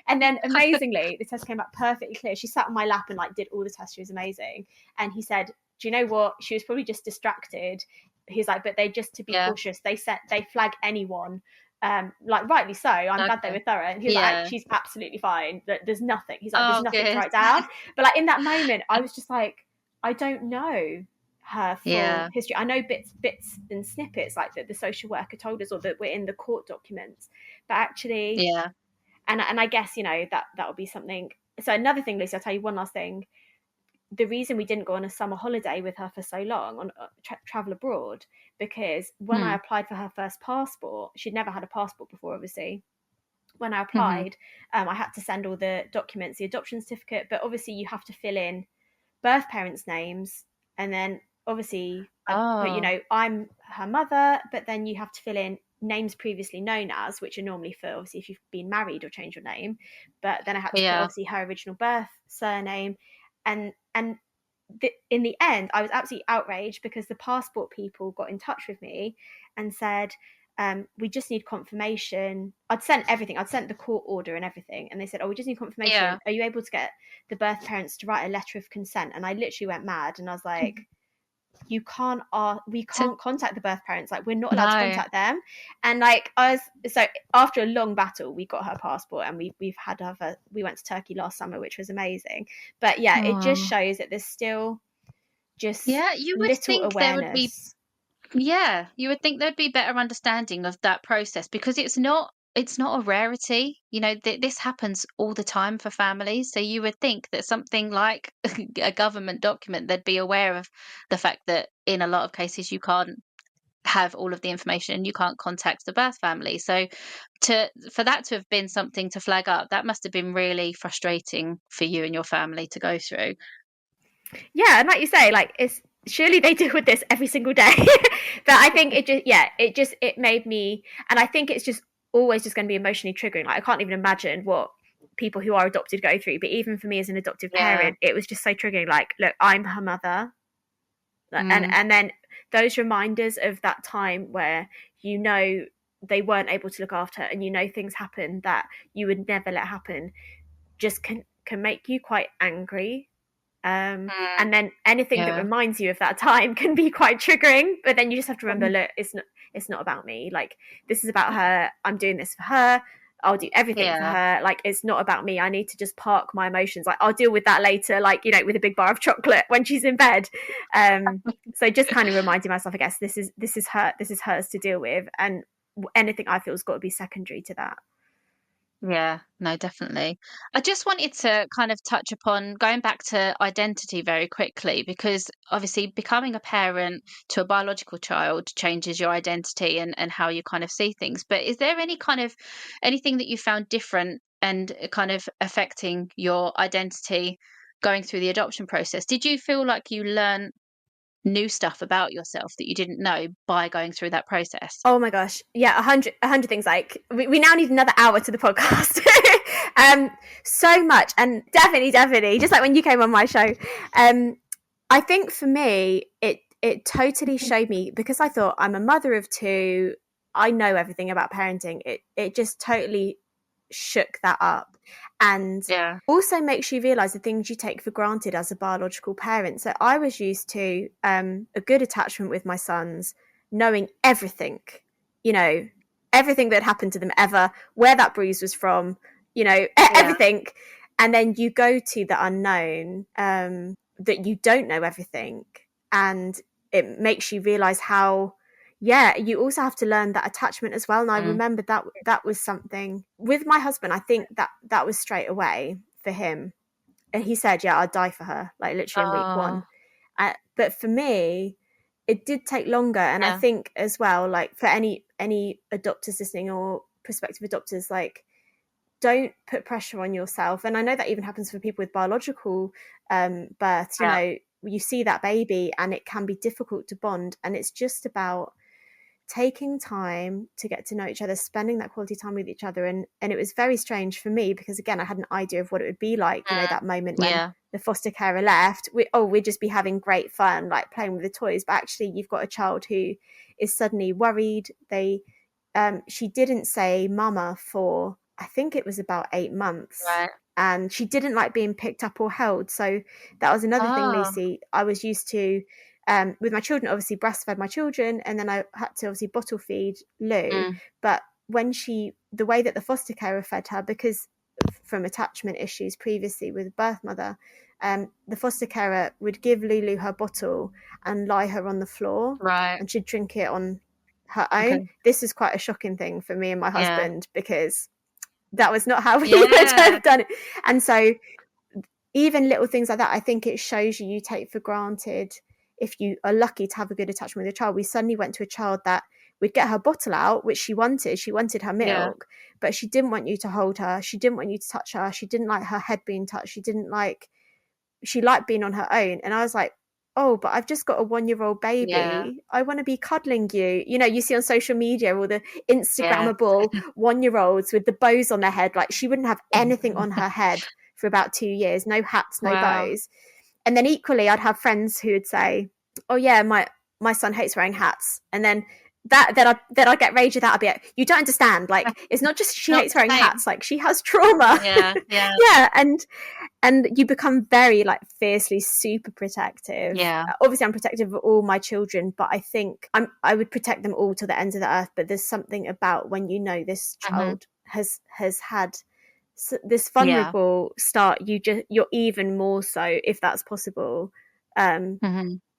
And then amazingly, the test came back perfectly clear. She sat on my lap and, like, did all the tests. She was amazing. And he said, do you know what? She was probably just distracted. He's like, but they just, to be cautious, they flag anyone. Like, rightly so. I'm glad they were thorough. And he was like, she's absolutely fine. There's nothing. He's like, there's nothing to write down. But, like, in that moment, I was just like, I don't know her full history. I know bits and snippets, like, that the social worker told us, or that were in the court documents. But actually, and I guess, that would be something. So another thing, Lucy, I'll tell you one last thing. The reason we didn't go on a summer holiday with her for so long, on travel abroad, because when I applied for her first passport, she'd never had a passport before, obviously. When I applied, I had to send all the documents, the adoption certificate, but obviously you have to fill in birth parents' names, and then obviously, I'm her mother, but then you have to fill in names previously known as, which are normally for, obviously, if you've been married or changed your name. But then I had to put, obviously, her original birth surname. And in the end, I was absolutely outraged, because the passport people got in touch with me and said, we just need confirmation. I'd sent everything. I'd sent the court order and everything. And they said, oh, we just need confirmation. Are you able to get the birth parents to write a letter of consent? And I literally went mad. And I was like, we can't contact the birth parents. Like, we're not allowed to contact them. And, like, so after a long battle, we got her passport, and we went to Turkey last summer, which was amazing. But yeah, it just shows that there's still just you would little think awareness. You would think there'd be better understanding of that process, because it's not a rarity. This happens all the time for families. So you would think that something like a government document, they'd be aware of the fact that in a lot of cases you can't have all of the information and you can't contact the birth family. So for that to have been something to flag up, that must have been really frustrating for you and your family to go through. Yeah, and like you say, like, it's surely they deal with this every single day. But I think it made me, and I think it's just always just going to be emotionally triggering. Like, I can't even imagine what people who are adopted go through. But even for me as an adoptive parent, it was just so triggering. Like, look, I'm her mother. And then those reminders of that time where they weren't able to look after her, and things happen that you would never let happen, just can make you quite angry. And then anything that reminds you of that time can be quite triggering. But then you just have to remember, look, it's not about me. Like, this is about her. I'm doing this for her. I'll do everything for her. Like, it's not about me. I need to just park my emotions. Like, I'll deal with that later, like, with a big bar of chocolate when she's in bed. So just kind of reminding myself, I guess, this is hers to deal with, and anything I feel has got to be secondary to that. Yeah, no, definitely. I just wanted to kind of touch upon going back to identity very quickly, because obviously becoming a parent to a biological child changes your identity and how you kind of see things. But is there any kind of anything that you found different and kind of affecting your identity going through the adoption process? Did you feel like you learned new stuff about yourself that you didn't know by going through that process? Oh my gosh. Yeah, a hundred things. Like we now need another hour to the podcast. So much. And definitely, just like when you came on my show, I think for me, it totally showed me, because I thought I'm a mother of two, I know everything about parenting. It just totally shook that up, and Yeah. also makes you realize the things you take for granted as a biological parent. So I was used to a good attachment with my sons, knowing everything, you know, everything that happened to them ever, where that bruise was from, you know, everything. And then you go to the unknown, that you don't know everything, and it makes you realize how, yeah, you also have to learn that attachment as well. And I remember that was something with my husband. I think that was straight away for him, and he said, yeah, I'd die for her, like literally in week one. But for me, it did take longer. And I think as well, like for any adopters listening or prospective adopters, like, don't put pressure on yourself. And I know that even happens for people with biological births. You know, you see that baby and it can be difficult to bond, and it's just about taking time to get to know each other, spending that quality time with each other. And it was very strange for me, because again, I had an idea of what it would be like, you know, that moment when the foster carer left. We'd just be having great fun, like playing with the toys, but actually you've got a child who is suddenly worried. She didn't say mama for, I think it was about 8 months. Right. And she didn't like being picked up or held. So that was another thing, Lucy. I was used to, with my children, obviously breastfed my children, and then I had to obviously bottle feed Lou. But when the way that the foster carer fed her, because from attachment issues previously with birth mother, the foster carer would give Lulu her bottle and lie her on the floor, and she'd drink it on her own. Okay. This is quite a shocking thing for me and my husband, because that was not how we would have done it. And so even little things like that, I think it shows you take for granted if you are lucky to have a good attachment with a child. We suddenly went to a child that we'd get her bottle out, which she wanted her milk, but she didn't want you to hold her, she didn't want you to touch her, she didn't like her head being touched, she liked being on her own. And I was like, oh, but I've just got a 1-year-old baby. I want to be cuddling you. You know, you see on social media all the Instagrammable 1-year-olds with the bows on their head. Like, she wouldn't have anything on her head for about 2 years. No hats, no bows. And then equally, I'd have friends who would say, oh yeah, my son hates wearing hats. And then I'd get rage at that. I'd be like, you don't understand. Like, it's not just she hates wearing hats. Like, she has trauma. Yeah. And you become very, like, fiercely super protective. Obviously, I'm protective of all my children, but I think I would protect them all to the ends of the earth. But there's something about when you know this child has had this vulnerable start, you're even more so, if that's possible.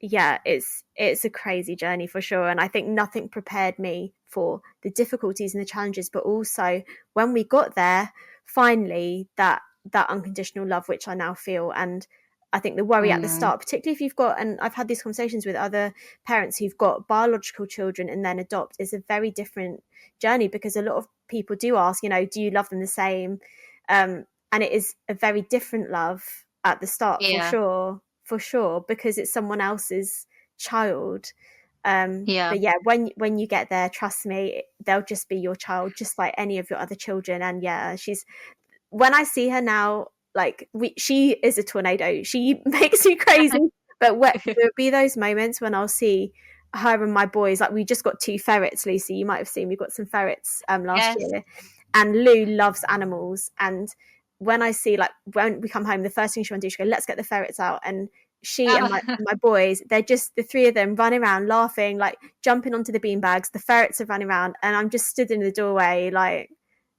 Yeah, it's a crazy journey for sure. And I think nothing prepared me for the difficulties and the challenges, but also when we got there, finally, that unconditional love, which I now feel. And I think the worry at the start, particularly if you've got, and I've had these conversations with other parents who've got biological children and then adopt, is a very different journey, because a lot of people do ask, you know, do you love them the same? And it is a very different love at the start, for sure, because it's someone else's child. But yeah, when you get there, trust me, they'll just be your child, just like any of your other children. And yeah, when I see her now, like, she is a tornado. She makes me crazy. But there'll be those moments when I'll see her and my boys. Like, we just got 2 ferrets, Lucy. You might have seen, we got some ferrets last year. And Lou loves animals. And when I see, like, when we come home, the first thing she wants to do, she goes, let's get the ferrets out. And she and my boys, they're just the 3 of them running around, laughing, like jumping onto the beanbags. The ferrets are running around, and I'm just stood in the doorway like,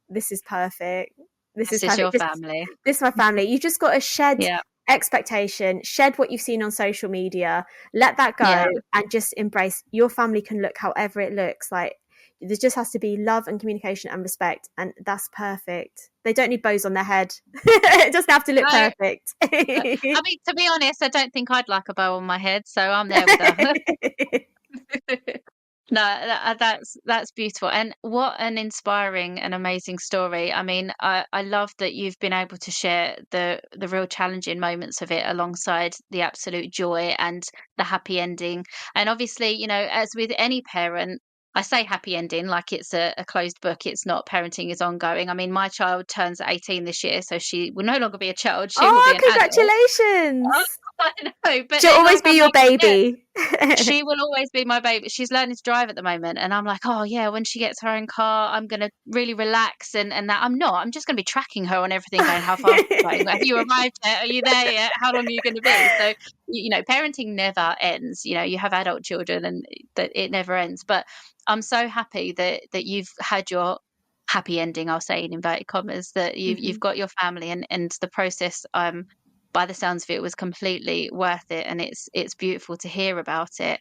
this is perfect. This is your family. This is my family. You just got to shed expectation, shed what you've seen on social media, let that go, and just embrace your family. Can look however it looks. Like, there just has to be love and communication and respect, and that's perfect. They don't need bows on their head. It doesn't have to look perfect. I mean, to be honest, I don't think I'd like a bow on my head, so I'm there with her. No, that's beautiful, and what an inspiring and amazing story. I mean, I love that you've been able to share the real challenging moments of it alongside the absolute joy and the happy ending. And obviously, you know, as with any parent, I say happy ending like it's a closed book. It's not. Parenting is ongoing. I mean, my child turns 18 this year, so she will no longer be a child. She will be an congratulations. adult. I know, but she'll always be your baby. She will always be my baby. She's learning to drive at the moment, and I'm like, oh yeah, when she gets her own car, I'm gonna really relax, and that I'm not. I'm just gonna be tracking her on everything, going, how far are you going? Have you arrived yet? Are you there yet? How long are you going to be? So, you know, parenting never ends. You know, you have adult children, and that it never ends. But I'm so happy that you've had your happy ending. I'll say in inverted commas that you've got your family, and the process. By the sounds of it, was completely worth it, and it's beautiful to hear about it.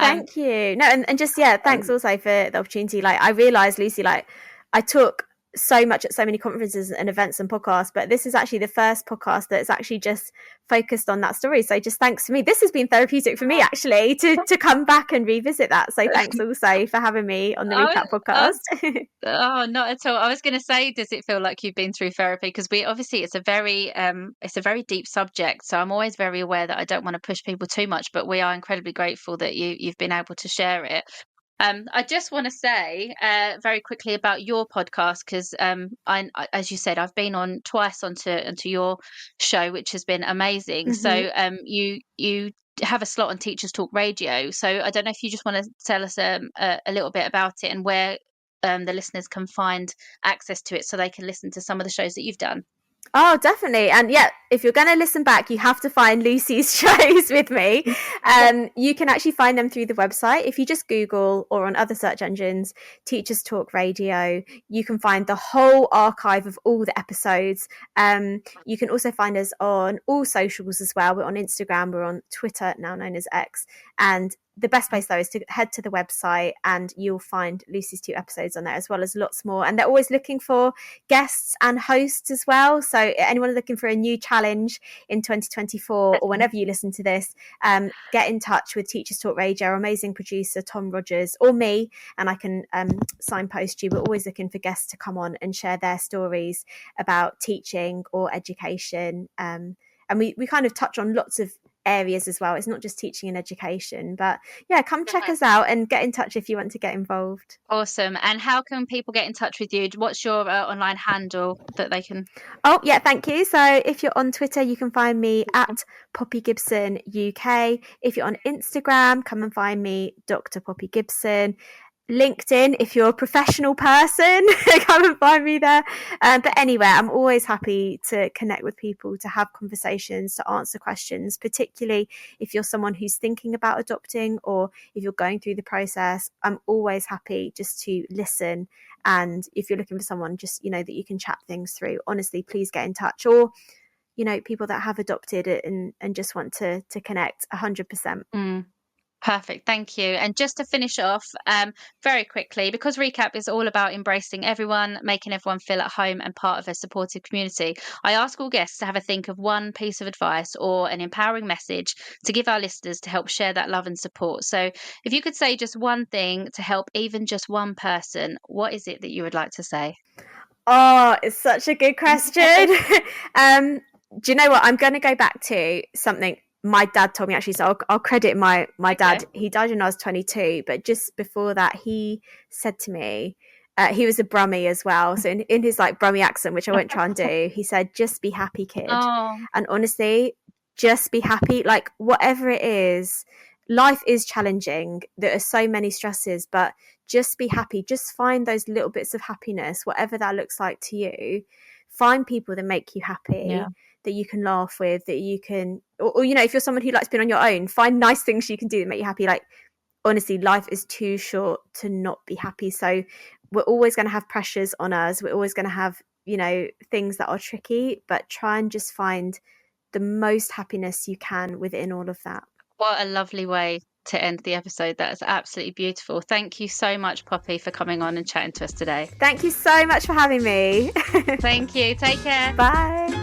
Thank you. No, and just thanks also for the opportunity. Like, I realised, Lucy, like, I talk so much at so many conferences and events and podcasts, but this is actually the first podcast that's actually just focused on that story. So just thanks for me. This has been therapeutic for me, actually, to come back and revisit that. So thanks also for having me on the Recap podcast. Oh, not at all. I was going to say, does it feel like you've been through therapy? Because obviously it's a very deep subject. So I'm always very aware that I don't want to push people too much, but we are incredibly grateful that you've been able to share it. I just want to say very quickly about your podcast, because as you said, I've been on twice onto your show, which has been amazing. So you have a slot on Teachers Talk Radio. So I don't know if you just want to tell us a little bit about it, and where the listeners can find access to it so they can listen to some of the shows that you've done. Oh, definitely. And if you're going to listen back, you have to find Lucy's shows with me. You can actually find them through the website. If you just Google, or on other search engines, Teachers Talk Radio, you can find the whole archive of all the episodes. You can also find us on all socials as well. We're on Instagram, we're on Twitter, now known as X. And the best place, though, is to head to the website, and you'll find Lucy's 2 episodes on there, as well as lots more. And they're always looking for guests and hosts as well. So anyone looking for a new challenge in 2024, or whenever you listen to this, get in touch with Teachers Talk Radio, our amazing producer, Tom Rogers, or me, and I can signpost you. We're always looking for guests to come on and share their stories about teaching or education. And we kind of touch on lots of areas as well. It's not just teaching and education, but come check us out and get in touch if you want to get involved. Awesome. And how can people get in touch with you? What's your online handle that they can? Oh yeah, thank you. So if you're on Twitter, you can find me at Poppy Gibson UK. If you're on Instagram, come and find me, Dr Poppy Gibson. LinkedIn, if you're a professional person, come and find me there. But anyway, I'm always happy to connect with people, to have conversations, to answer questions, particularly if you're someone who's thinking about adopting, or if you're going through the process. I'm always happy just to listen. And if you're looking for someone, just, that you can chat things through, honestly, please get in touch. Or, people that have adopted it and just want to connect 100%. Perfect. Thank you. And just to finish off very quickly, because Recap is all about embracing everyone, making everyone feel at home and part of a supportive community, I ask all guests to have a think of one piece of advice or an empowering message to give our listeners to help share that love and support. So if you could say just one thing to help even just one person, what is it that you would like to say? Oh, it's such a good question. Do you know what? I'm going to go back to something my dad told me, actually. So I'll credit my dad. He died when I was 22, but just before that, he said to me, he was a Brummie as well. So in his like Brummie accent, which I won't try and do, he said, just be happy, kid. Oh. And honestly, just be happy. Like, whatever it is, life is challenging. There are so many stresses, but just be happy. Just find those little bits of happiness, whatever that looks like to you. Find people that make you happy, that you can laugh with, that you can, or if you're someone who likes being on your own, find nice things you can do that make you happy. Like, honestly, life is too short to not be happy. So we're always going to have pressures on us. We're always going to have, things that are tricky, but try and just find the most happiness you can within all of that. What a lovely way to end the episode. That is absolutely beautiful. Thank you so much, Poppy, for coming on and chatting to us today. Thank you so much for having me. Thank you. Take care. Bye.